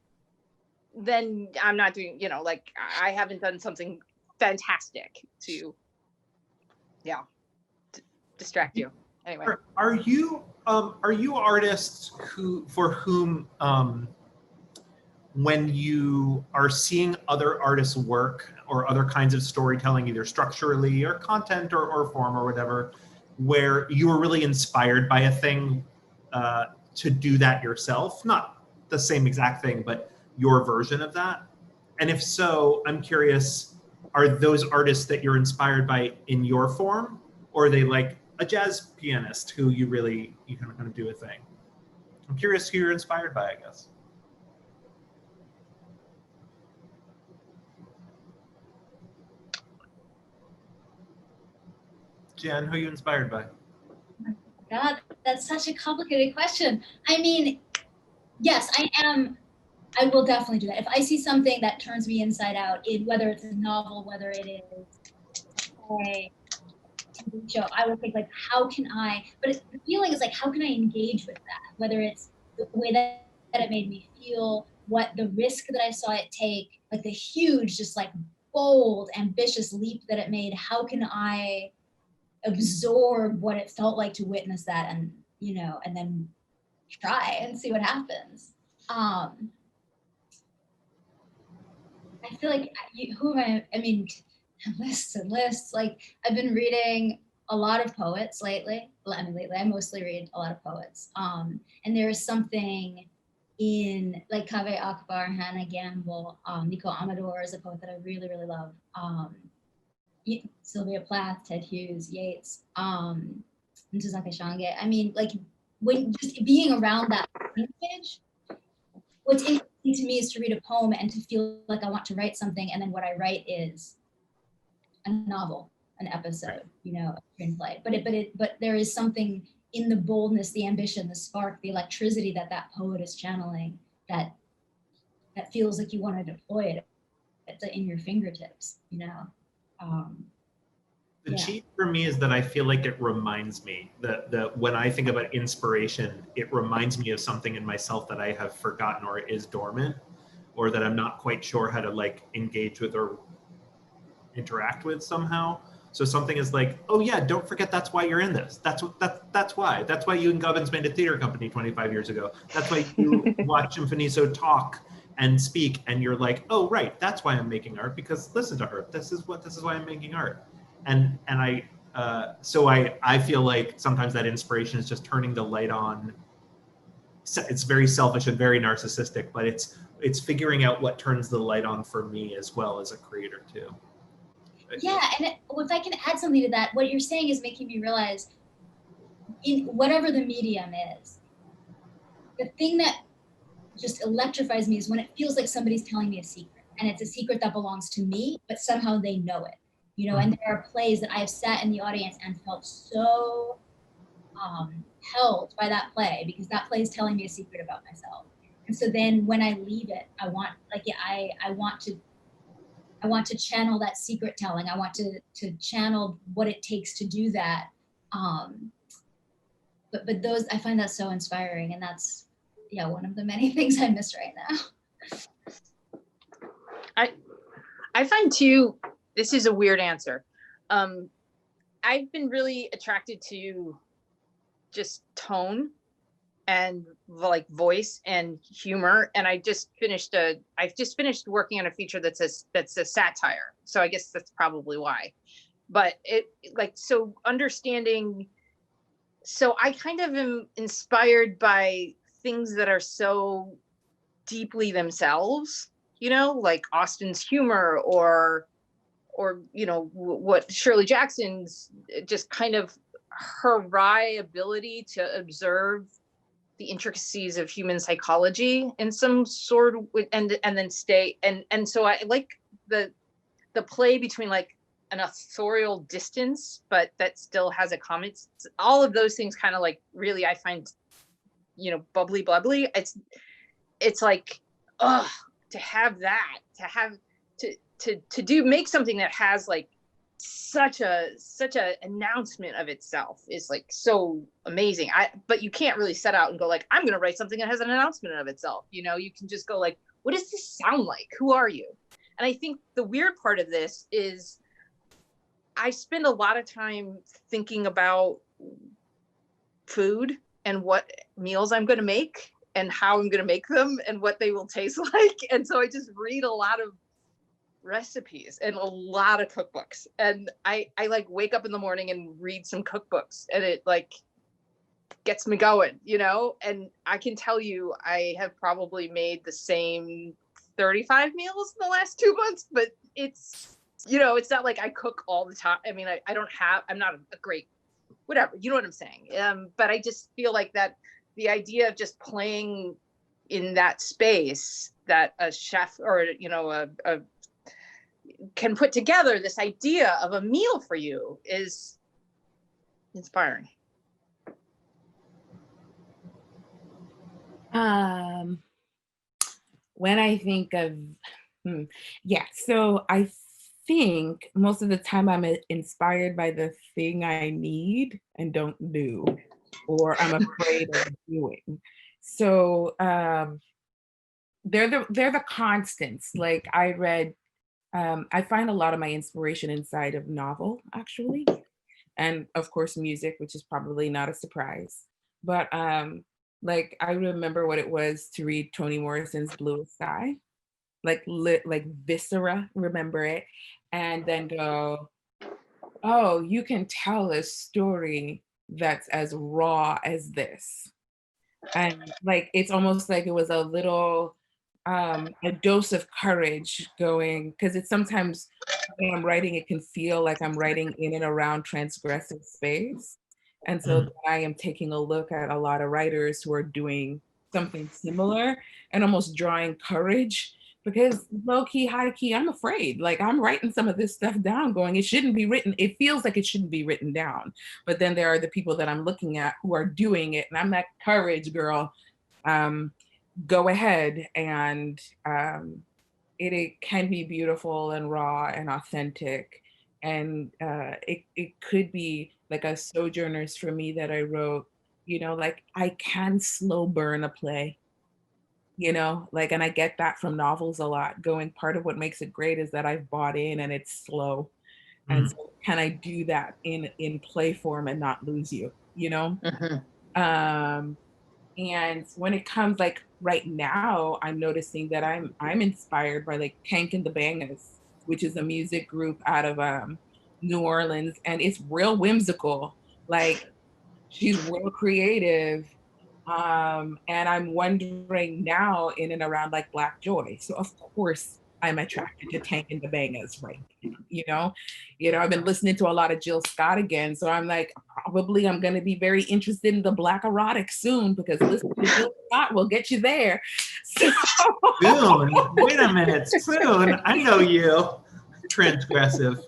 then I'm not doing, you know, like I haven't done something fantastic to distract you. Anyway, are you artists for whom when you are seeing other artists work or other kinds of storytelling, either structurally or content or form or whatever, where you were really inspired by a thing to do that yourself, not the same exact thing, but your version of that? And if so, I'm curious, are those artists that you're inspired by in your form, or are they like a jazz pianist who you kind of do a thing? I'm curious who you're inspired by, I guess. Jen, who are you inspired by? God, that's such a complicated question. I mean, yes, I will definitely do that. If I see something that turns me inside out, whether it's a novel, whether it is a TV show, I will think like, how can I, but the feeling is like, how can I engage with that? Whether it's the way that it made me feel, what the risk that I saw it take, like the huge, just like bold, ambitious leap that it made, how can I absorb what it felt like to witness that, and, you know, and then try and see what happens. I feel like, who am I? I mean, lists and lists. Like, I've been reading a lot of poets lately. I mostly read a lot of poets. And there is something in, like, Kaveh Akbar, Hannah Gamble, Nico Amador is a poet that I really, really love. Sylvia Plath, Ted Hughes, Yeats, Ntozake Shange. I mean, like, when just being around that language, what's interesting to me is to read a poem and to feel like I want to write something, and then what I write is a novel, an episode, you know, a screenplay. But there is something in the boldness, the ambition, the spark, the electricity that that poet is channeling that feels like you want to deploy it. It's in your fingertips, you know. The cheat for me is that I feel like it reminds me that when I think about inspiration, it reminds me of something in myself that I have forgotten or is dormant, or that I'm not quite sure how to like engage with or interact with somehow. So something is like, oh yeah, don't forget that's why you're in this. That's why. That's why you and Gubbins made a theater company 25 years ago. That's why you watch Mfoniso talk and speak, and you're like, oh right, that's why I'm making art, because listen to her. This is why I'm making art. And I feel like sometimes that inspiration is just turning the light on. It's very selfish and very narcissistic, but it's figuring out what turns the light on for me as well as a creator too. Yeah, and if I can add something to that, what you're saying is making me realize, in whatever the medium is, the thing that just electrifies me is when it feels like somebody's telling me a secret, and it's a secret that belongs to me, but somehow they know it, you know. And there are plays that I have sat in the audience and felt so held by that play, because that play is telling me a secret about myself. And so then when I leave it, I want to channel that secret telling. I want to channel what it takes to do that. But those, I find that so inspiring, and that's, yeah, one of the many things I miss right now. I find too, this is a weird answer. I've been really attracted to just tone and like voice and humor, and I've just finished working on a feature that's a satire, so I guess that's probably why. But so I kind of am inspired by things that are so deeply themselves, you know, like Austen's humor, or you know, what Shirley Jackson's, just kind of her wry ability to observe the intricacies of human psychology in some sort of, and then stay, and so I like the play between like an authorial distance, but that still has a comment. All of those things kind of like really, I find, you know, bubbly. It's like, to have that, to make something that has like such a announcement of itself is like so amazing. But you can't really set out and go like, I'm gonna write something that has an announcement of itself. You know, you can just go like, what does this sound like? Who are you? And I think the weird part of this is I spend a lot of time thinking about food and what meals I'm going to make and how I'm going to make them and what they will taste like. And so I just read a lot of recipes and a lot of cookbooks, and I like wake up in the morning and read some cookbooks, and it like gets me going, you know. And I can tell you I have probably made the same 35 meals in the last 2 months, but it's, you know, it's not like I cook all the time. I mean, I'm not a great whatever, you know what I'm saying. But I just feel like that the idea of just playing in that space that a chef or, you know, a can put together this idea of a meal for you is inspiring. When I think of, so I think most of the time I'm inspired by the thing I need and don't do, or I'm afraid of doing. So they're the constants. Like I find a lot of my inspiration inside of novel, actually, and of course music, which is probably not a surprise. But like I remember what it was to read Toni Morrison's Bluest Sky, like viscera, remember it, and then go, oh, you can tell a story that's as raw as this. And like it's almost like it was a little a dose of courage going, because it's sometimes when I'm writing, it can feel like I'm writing in and around transgressive space. And so I am taking a look at a lot of writers who are doing something similar and almost drawing courage, because low key, high key, I'm afraid. Like, I'm writing some of this stuff down going, it shouldn't be written. It feels like it shouldn't be written down. But then there are the people that I'm looking at who are doing it. And I'm like, courage, girl. Go ahead. And it can be beautiful and raw and authentic. And it could be like a Sojourners for me that I wrote, you know, like I can slow burn a play, you know, like, and I get that from novels a lot. Going, part of what makes it great is that I've bought in and it's slow. And so can I do that in play form and not lose you, you know? And when it comes, like right now, I'm noticing that I'm inspired by like Tank and the Bangas, which is a music group out of New Orleans, and it's real whimsical. Like, she's real creative. And I'm wondering now in and around like Black Joy. So of course I'm attracted to Tank and the Bangas right now, you know? I've been listening to a lot of Jill Scott again. So I'm like, probably I'm gonna be very interested in the Black erotic soon, because listening to Jill Scott will get you there. So Soon? Wait a minute, soon? I know you. Transgressive.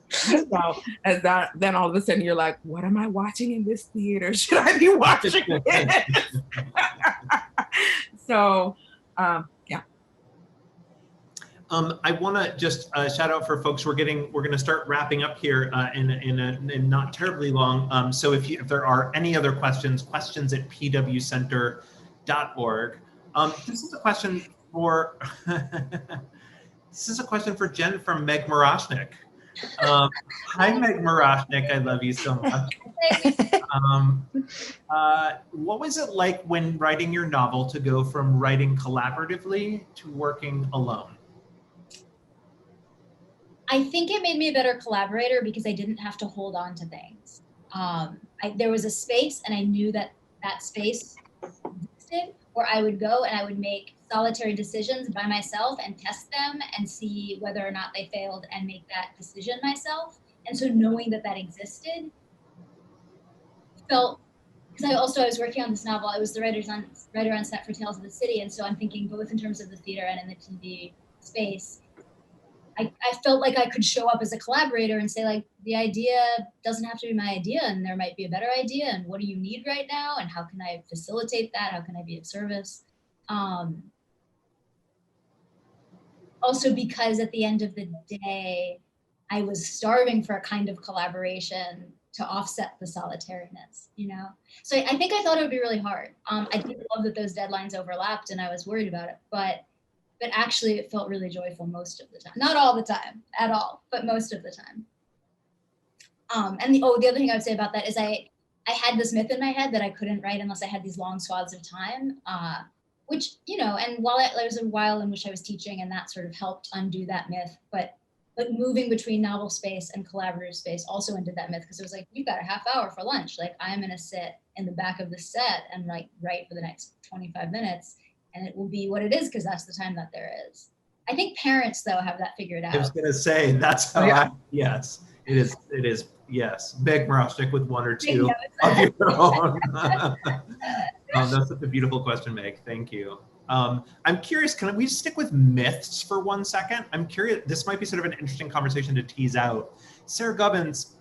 So as that, then all of a sudden you're like, what am I watching in this theater? Should I be watching it? So, yeah. I want to just shout out for folks. We're going to start wrapping up here in not terribly long. So if there are any other questions at pwcenter.org. This is a question for Jen from Meg Moroshnik. Hi, Meg Moroshnik. I love you so much. What was it like when writing your novel to go from writing collaboratively to working alone? I think it made me a better collaborator because I didn't have to hold on to things. There was a space, and I knew that space existed, where I would go and I would make solitary decisions by myself and test them and see whether or not they failed and make that decision myself. And so knowing that existed felt, because I was working on this novel. I was the writer on set for Tales of the City. And so I'm thinking both in terms of the theater and in the TV space, I felt like I could show up as a collaborator and say, like, the idea doesn't have to be my idea, and there might be a better idea, and what do you need right now, and how can I facilitate that? How can I be of service? Also, because at the end of the day, I was starving for a kind of collaboration to offset the solitariness, you know? So I think I thought it would be really hard. I did love that those deadlines overlapped, and I was worried about it, but actually it felt really joyful most of the time. Not all the time at all, but most of the time. And the other thing I would say about that is I had this myth in my head that I couldn't write unless I had these long swaths of time, which, you know, and while there was a while in which I was teaching, and that sort of helped undo that myth, but moving between novel space and collaborative space also undid that myth, because it was like, you've got a half hour for lunch. Like, I'm gonna sit in the back of the set and like write for the next 25 minutes. And it will be what it is, because that's the time that there is. I think parents, though, have that figured out. I was going to say, that's how yes, it is, yes. Meg Moroshnik with one or two of your own. That's such a beautiful question, Meg. Thank you. I'm curious, can we stick with myths for 1 second? I'm curious, this might be sort of an interesting conversation to tease out. Sarah Gubbins,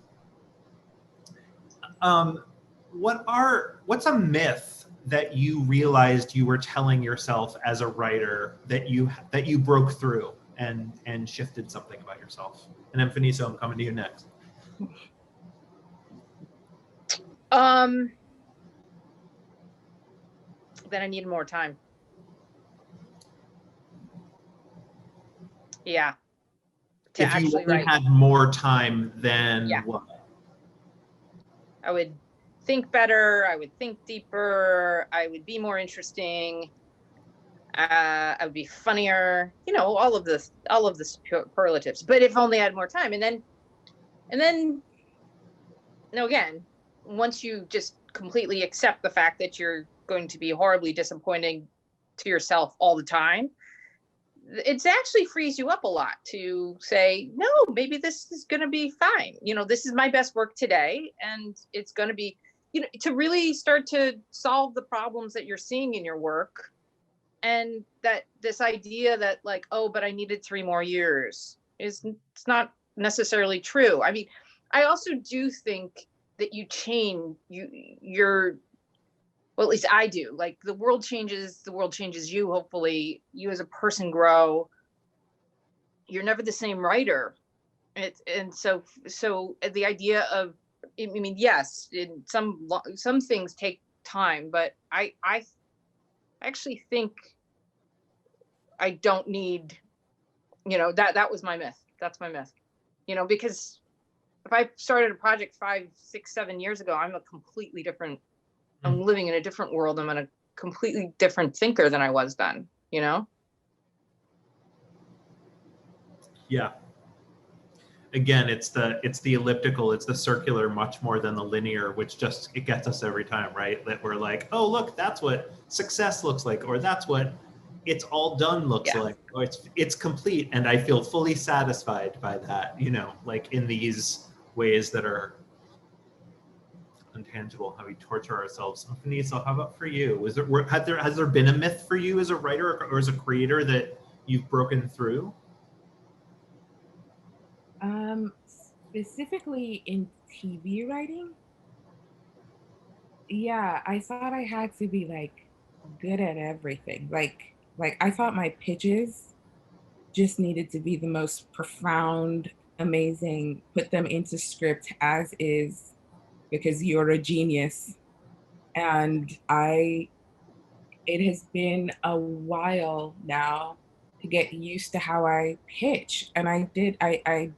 what's a myth that you realized you were telling yourself as a writer that you broke through and shifted something about yourself? And Mfoniso, I'm coming to you next. Then I need more time. Yeah. To if you actually only write. had more time, then what? I would think better, I would think deeper, I would be more interesting, I would be funnier, you know, all of the superlatives. But if only I had more time. And then, you know, again, once you just completely accept the fact that you're going to be horribly disappointing to yourself all the time, it actually frees you up a lot to say, no, maybe this is going to be fine. You know, this is my best work today, and it's going to be, you know, to really start to solve the problems that you're seeing in your work. And that this idea that like, oh, but I needed 3 more years it's not necessarily true. I mean, I also do think that you change, you're, well, at least I do. Like the world changes you. Hopefully you as a person grow. You're never the same writer. And so the idea of, I mean, yes, in some things take time, but I actually think I don't need, you know, that was my myth. That's my myth, you know, because if I started a project 5, 6, 7 years ago, I'm a completely different, I'm living in a different world. I'm a completely different thinker than I was then, you know? Yeah. Again, it's the elliptical, it's the circular much more than the linear, which just, it gets us every time, right? That we're like, oh, look, that's what success looks like, or that's what it's all done looks like, or it's complete. And I feel fully satisfied by that, you know, like in these ways that are intangible, how we torture ourselves. Mfoniso, how about for you? Has there been a myth for you as a writer or as a creator that you've broken through? Specifically in TV writing, yeah, I thought I had to be like good at everything. Like I thought my pitches just needed to be the most profound, amazing, put them into script as is because you're a genius. And it has been a while now to get used to how I pitch. And I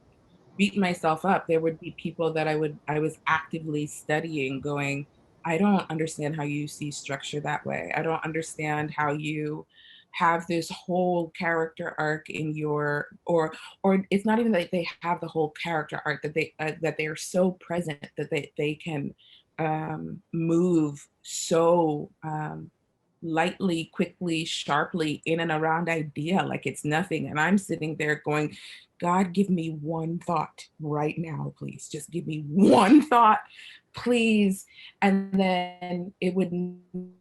beat myself up. There would be people that I was actively studying going, I don't understand how you see structure that way. I don't understand how you have this whole character arc in your, or it's not even that they have the whole character arc, that they are so present that they can move so lightly, quickly, sharply in and around idea like it's nothing. And I'm sitting there going, God, give me one thought right now, please. Just give me one thought, please. And then it would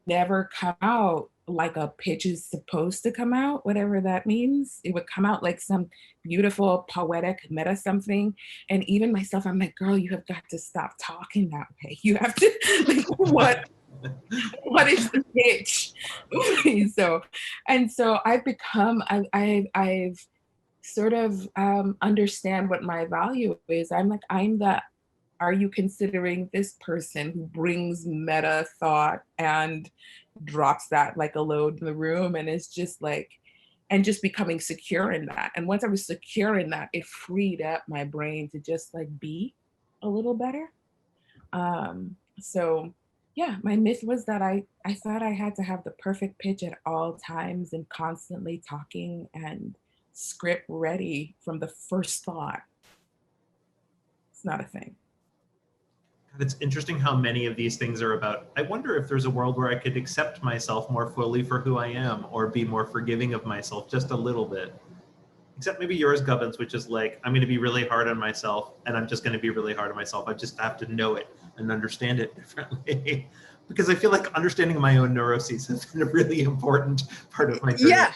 never come out like a pitch is supposed to come out, whatever that means. It would come out like some beautiful, poetic meta something. And even myself, I'm like, girl, you have got to stop talking that way. You have to, like, what is the pitch? So I've become, I've sort of understand what my value is. I'm like, are you considering this person who brings meta thought and drops that like a load in the room, and it's just like, and just becoming secure in that. And once I was secure in that, it freed up my brain to just like be a little better. So yeah, my myth was that I thought I had to have the perfect pitch at all times and constantly talking and script ready from the first thought. It's not a thing. It's interesting how many of these things are about, I wonder if there's a world where I could accept myself more fully for who I am, or be more forgiving of myself just a little bit. Except maybe yours, Gubbins, which is like, I'm going to be really hard on myself, and I'm just going to be really hard on myself. I just have to know it and understand it differently. Because I feel like understanding my own neuroses has been a really important part of my journey. Yeah.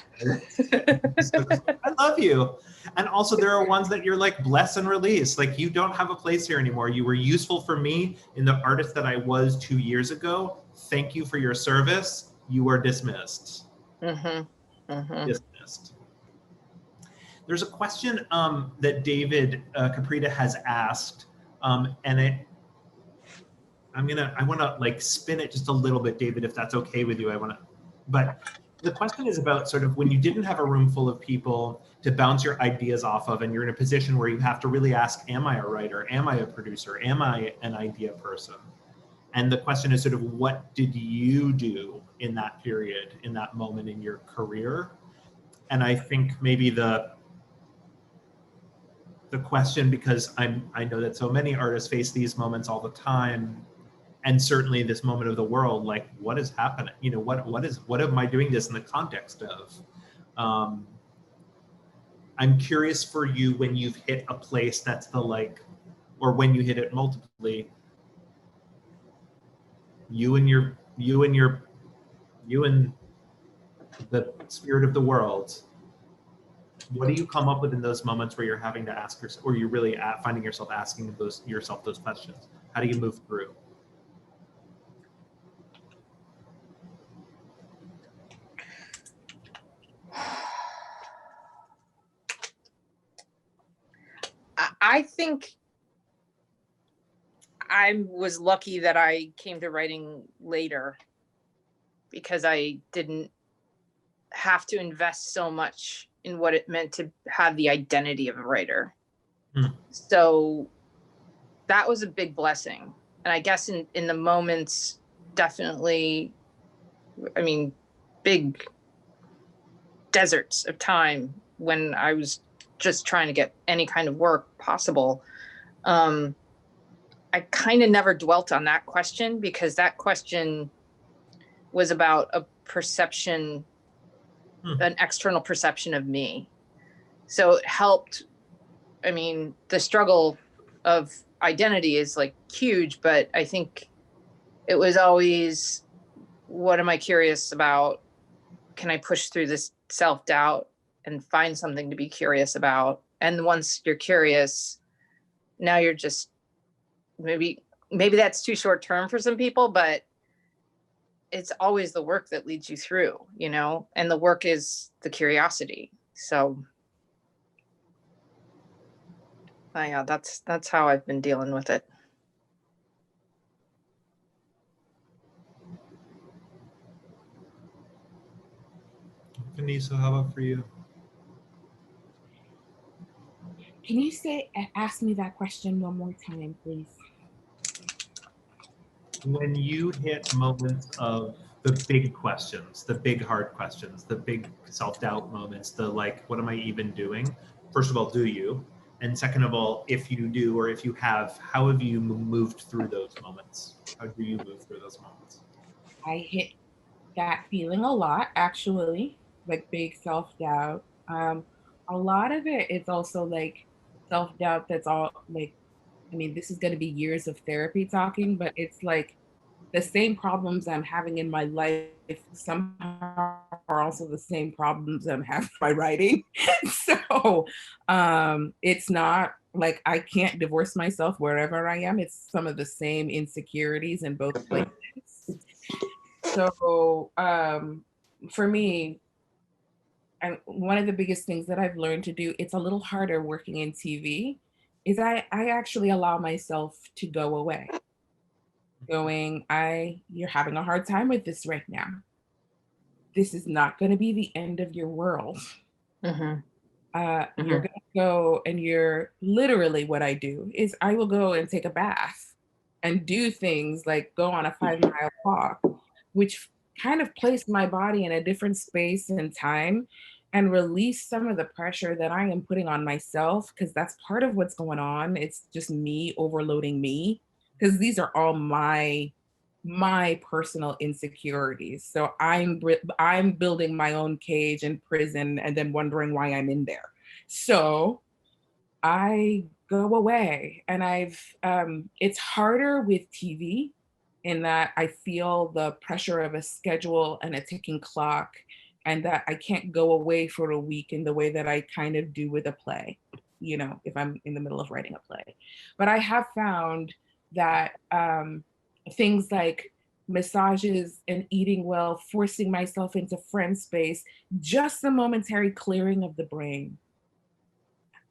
So I love you. And also there are ones that you're like, bless and release. Like, you don't have a place here anymore. You were useful for me in the artist that I was 2 years ago. Thank you for your service. You are dismissed. Dismissed. There's a question that David Caprita has asked, and I want to like spin it just a little bit, David, if that's okay with you. But the question is about sort of when you didn't have a room full of people to bounce your ideas off of, and you're in a position where you have to really ask, am I a writer? Am I a producer? Am I an idea person? And the question is sort of, what did you do in that period, in that moment in your career? And I think maybe the question, because I know that so many artists face these moments all the time, and certainly this moment of the world, like, what is happening? You know, what am I doing this in the context of? I'm curious for you, when you've hit a place that's the like, or when you hit it multiply, you and the spirit of the world, what do you come up with in those moments where you're having to ask yourself, or you're really finding yourself asking yourself those questions? How do you move through? I think I was lucky that I came to writing later because I didn't have to invest so much in what it meant to have the identity of a writer. So that was a big blessing. And I guess in the moments, definitely, I mean, big deserts of time when I was just trying to get any kind of work possible. I kind of never dwelt on that question because that question was about a perception, an external perception of me. So it helped. I mean, the struggle of identity is like huge, but I think it was always, what am I curious about? Can I push through this self-doubt and find something to be curious about? And once you're curious, now you're just, maybe that's too short term for some people, but it's always the work that leads you through, you know, and the work is the curiosity. So yeah, that's how I've been dealing with it. Mfoniso, how about for you? Can you ask me that question one more time, please? When you hit moments of the big questions, the big hard questions, the big self-doubt moments, the like, what am I even doing? First of all, do you? And second of all, if you do, or if you have, how have you moved through those moments? How do you move through those moments? I hit that feeling a lot, actually, like big self-doubt. A lot of it is also like self-doubt that's all like, I mean, this is going to be years of therapy talking, but it's like the same problems I'm having in my life somehow are also the same problems I'm having by writing. So it's not like I can't divorce myself wherever I am. It's some of the same insecurities in both places. So for me, and one of the biggest things that I've learned to do, it's a little harder working in TV, is I actually allow myself to go away. You're having a hard time with this right now. This is not going to be the end of your world. Mm-hmm. You're going to go, and you're literally, what I do is I will go and take a bath and do things like go on a 5-mile walk, which kind of place my body in a different space and time and release some of the pressure that I am putting on myself, because that's part of what's going on. It's just me overloading me, because these are all my personal insecurities. So I'm building my own cage and prison and then wondering why I'm in there. So I go away, and it's harder with TV in that I feel the pressure of a schedule and a ticking clock, and that I can't go away for a week in the way that I kind of do with a play, you know, if I'm in the middle of writing a play. But I have found that things like massages and eating well, forcing myself into friend space, just a momentary clearing of the brain.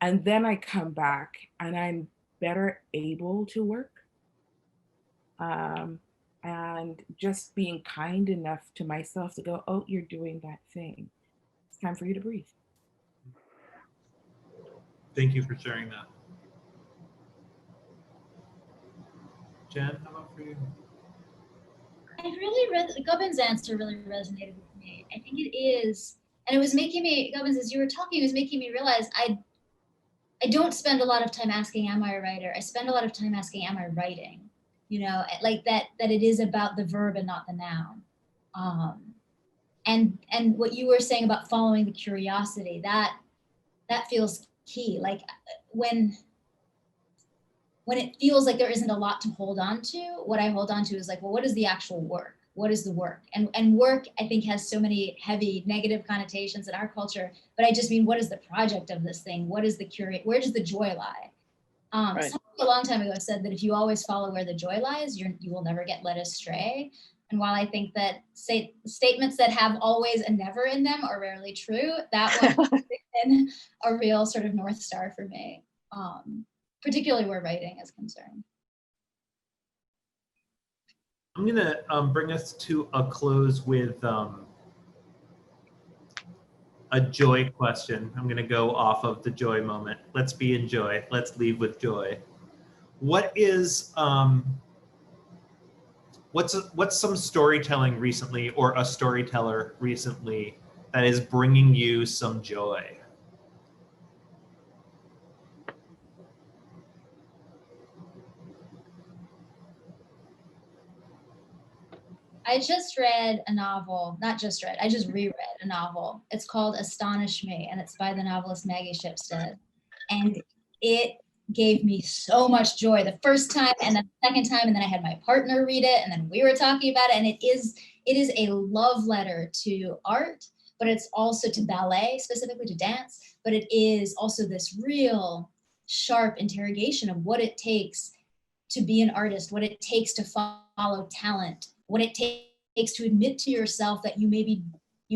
And then I come back and I'm better able to work. And just being kind enough to myself to go, oh, you're doing that thing. It's time for you to breathe. Thank you for sharing that. Jen, how about for you? I really Gubbins' answer really resonated with me. I think it is, and it was making me, Gubbins, as you were talking, it was making me realize I don't spend a lot of time asking, am I a writer? I spend a lot of time asking, am I writing? You know, like that it is about the verb and not the noun. And what you were saying about following the curiosity, that feels key. Like when when it feels like there isn't a lot to hold on to, what I hold on to is like, well, what is the actual work? What is the work? And work, I think, has so many heavy negative connotations in our culture, but I just mean, what is the project of this thing? What is the where does the joy lie? Right. Somebody a long time ago said that if you always follow where the joy lies, you will never get led astray. And while I think that statements that have always and never in them are rarely true, that one has been a real sort of North Star for me, particularly where writing is concerned. I'm gonna bring us to a close with a joy question. I'm gonna go off of the joy moment. Let's be in joy. Let's leave with joy. What is what's some storytelling recently, or a storyteller recently, that is bringing you some joy? I just read a novel, not just read, I just reread a novel. It's called Astonish Me, and it's by the novelist Maggie Shipstead. And it gave me so much joy the first time, and then the second time, and then I had my partner read it, and then we were talking about it, and it is a love letter to art, but it's also to ballet, specifically to dance, but it is also this real sharp interrogation of what it takes to be an artist, what it takes to follow talent, what it takes to admit to yourself that you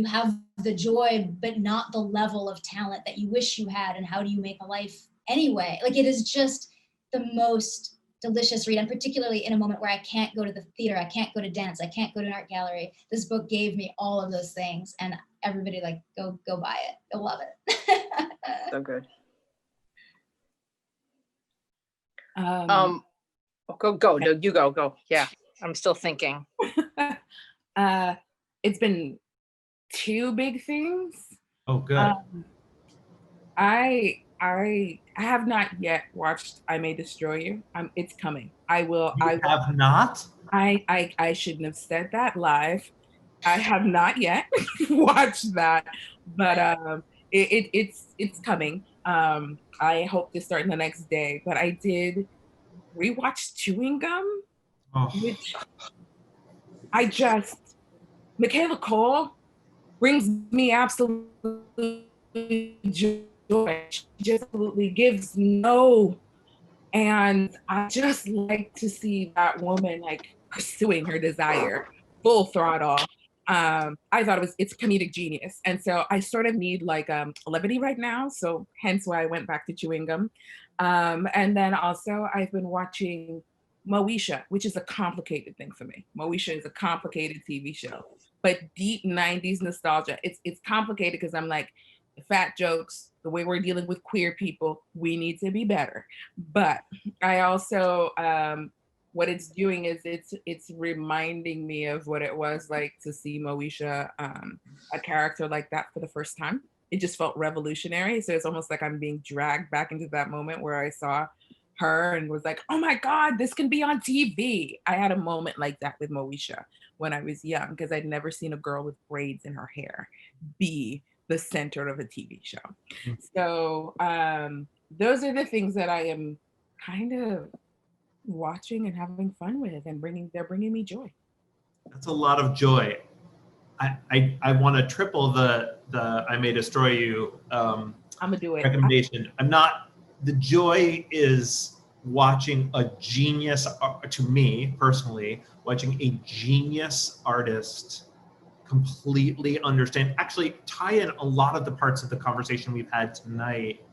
have the joy, but not the level of talent that you wish you had, and how do you make a life anyway? Like, it is just the most delicious read, and particularly in a moment where I can't go to the theater, I can't go to dance, I can't go to an art gallery. This book gave me all of those things, and everybody, like, go buy it. You'll love it. So good. Go. No, you go. Yeah, I'm still thinking. It's been two big things. Oh, good. I have not yet watched I May Destroy You. It's coming. I will. You have not? I shouldn't have said that live. I have not yet watched that, but it's coming. I hope to start in the next day. But I did rewatch Chewing Gum, which Michaela Cole brings me absolutely joy. She just absolutely gives and I just like to see that woman like pursuing her desire full throttle. I thought it's comedic genius, and so I sort of need like levity right now, so hence why I went back to Chewing Gum. And then also I've been watching Moesha, which is a complicated thing for me. Moesha is a complicated TV show, but deep 90s nostalgia. It's complicated because I'm like, the fat jokes, the way we're dealing with queer people, we need to be better. But I also, what it's doing is it's reminding me of what it was like to see Moesha, a character like that for the first time. It just felt revolutionary. So it's almost like I'm being dragged back into that moment where I saw her and was like, oh my God, this can be on TV. I had a moment like that with Moesha when I was young, because I'd never seen a girl with braids in her hair be the center of a TV show. Mm-hmm. So those are the things that I am kind of watching and having fun with, and they're bringing me joy. That's a lot of joy. I want to triple the I May Destroy You I'm gonna do it recommendation. The joy is watching a genius, to me personally, watching a genius artist completely understand, actually tie in a lot of the parts of the conversation we've had tonight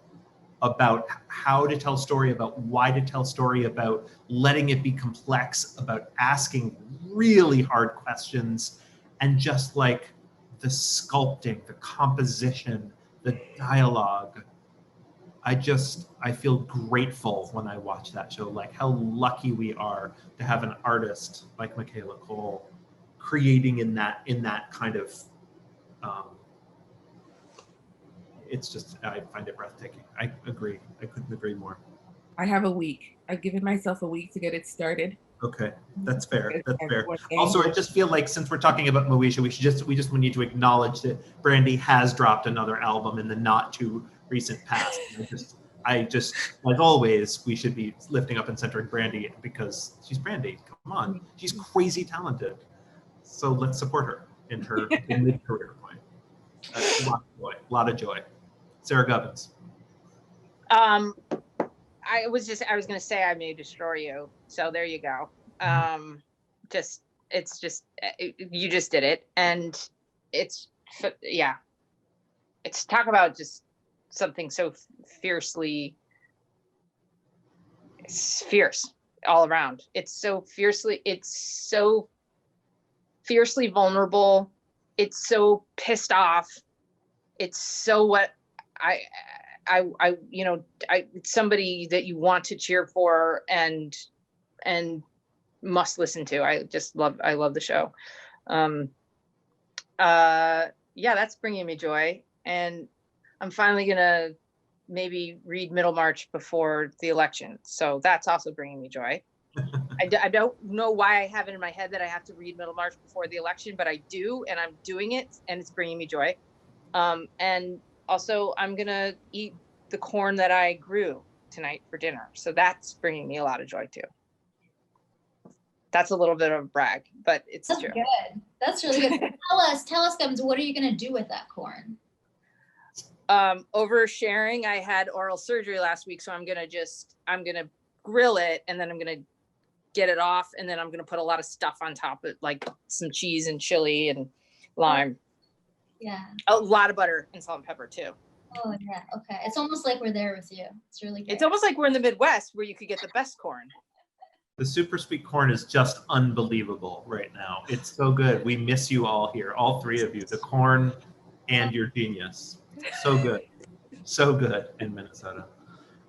about how to tell story, about why to tell story, about letting it be complex, about asking really hard questions, and just like the sculpting, the composition, the dialogue. I feel grateful when I watch that show, like how lucky we are to have an artist like Michaela Cole creating in that kind of, it's just, I find it breathtaking. I agree. I couldn't agree more. I have a week. I've given myself a week to get it started. Okay, that's fair. That's fair. Also, I just feel like since we're talking about Moesha, we just need to acknowledge that Brandy has dropped another album in the not too recent past. I just, as always, we should be lifting up and centering Brandy because she's Brandy. Come on, she's crazy talented. So let's support her in her mid-career point. A lot of joy. Sarah Gubbins. I was going to say I may destroy you. So there you go. You just did it. And it's talk about just something so fiercely, it's fierce all around. It's so fiercely vulnerable. It's so pissed off. It's so what it's somebody that you want to cheer for and must listen to. I love the show. That's bringing me joy. And I'm finally gonna maybe read Middlemarch before the election. So that's also bringing me joy. I don't know why I have it in my head that I have to read Middlemarch before the election, but I do, and I'm doing it, and it's bringing me joy. And also, I'm gonna eat the corn that I grew tonight for dinner. So that's bringing me a lot of joy too. That's a little bit of a brag, but it's That's true. Good. That's really good. Tell us, Gubbins, what are you gonna do with that corn? Oversharing. I had oral surgery last week, so I'm gonna grill it, and then I'm gonna get it off, and then I'm gonna put a lot of stuff on top of it, like some cheese and chili and lime. Yeah. A lot of butter and salt and pepper too. Oh yeah. Okay. It's almost like we're there with you. It's really good. It's almost like we're in the Midwest where you could get the best corn. The super sweet corn is just unbelievable right now. It's so good. We miss you all here, all three of you, the corn and your genius. So good. So good in Minnesota.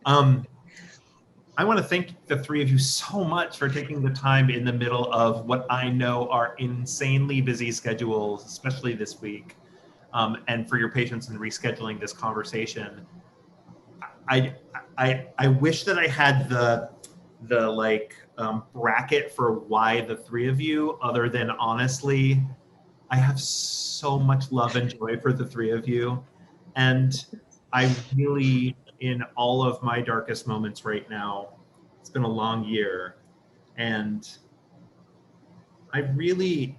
I want to thank the three of you so much for taking the time in the middle of what I know are insanely busy schedules, especially this week, and for your patience in rescheduling this conversation. I wish that I had the bracket for why the three of you, other than honestly, I have so much love and joy for the three of you. And I really, in all of my darkest moments right now, it's been a long year, and I really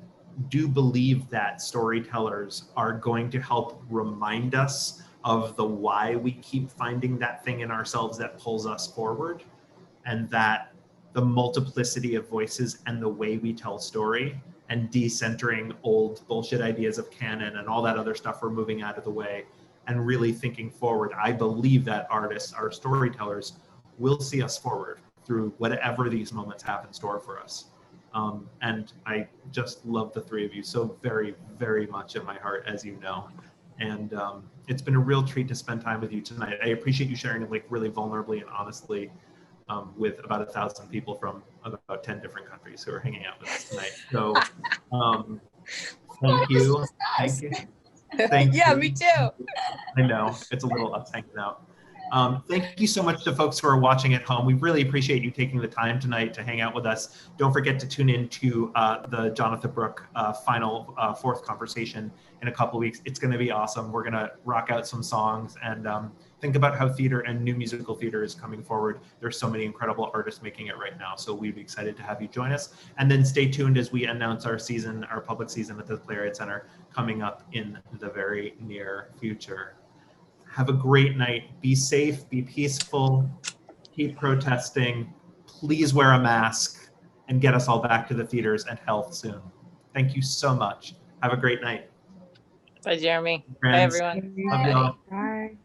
do believe that storytellers are going to help remind us of the why we keep finding that thing in ourselves that pulls us forward, and that the multiplicity of voices and the way we tell story and decentering old bullshit ideas of canon and all that other stuff we're moving out of the way and really thinking forward. I believe that artists, our storytellers, will see us forward through whatever these moments have in store for us. And I just love the three of you so very, very much in my heart, as you know. And it's been a real treat to spend time with you tonight. I appreciate you sharing it really vulnerably and honestly with about 1,000 people from about 10 different countries who are hanging out with us tonight. So thank you. Thank you. Thank Yeah, you. me too. I know, it's a little us hanging out. Thank you so much to folks who are watching at home. We really appreciate you taking the time tonight to hang out with us. Don't forget to tune in to the Jonathan Brooke final fourth conversation in a couple weeks. It's going to be awesome. We're going to rock out some songs and think about how theater and new musical theater is coming forward. There's so many incredible artists making it right now. So we'd be excited to have you join us. And then stay tuned as we announce our season, our public season at the Playwright Center coming up in the very near future. Have a great night. Be safe, be peaceful, keep protesting. Please wear a mask and get us all back to the theaters and health soon. Thank you so much. Have a great night. Bye, Jeremy. Friends. Bye, everyone. Love y'all. Bye.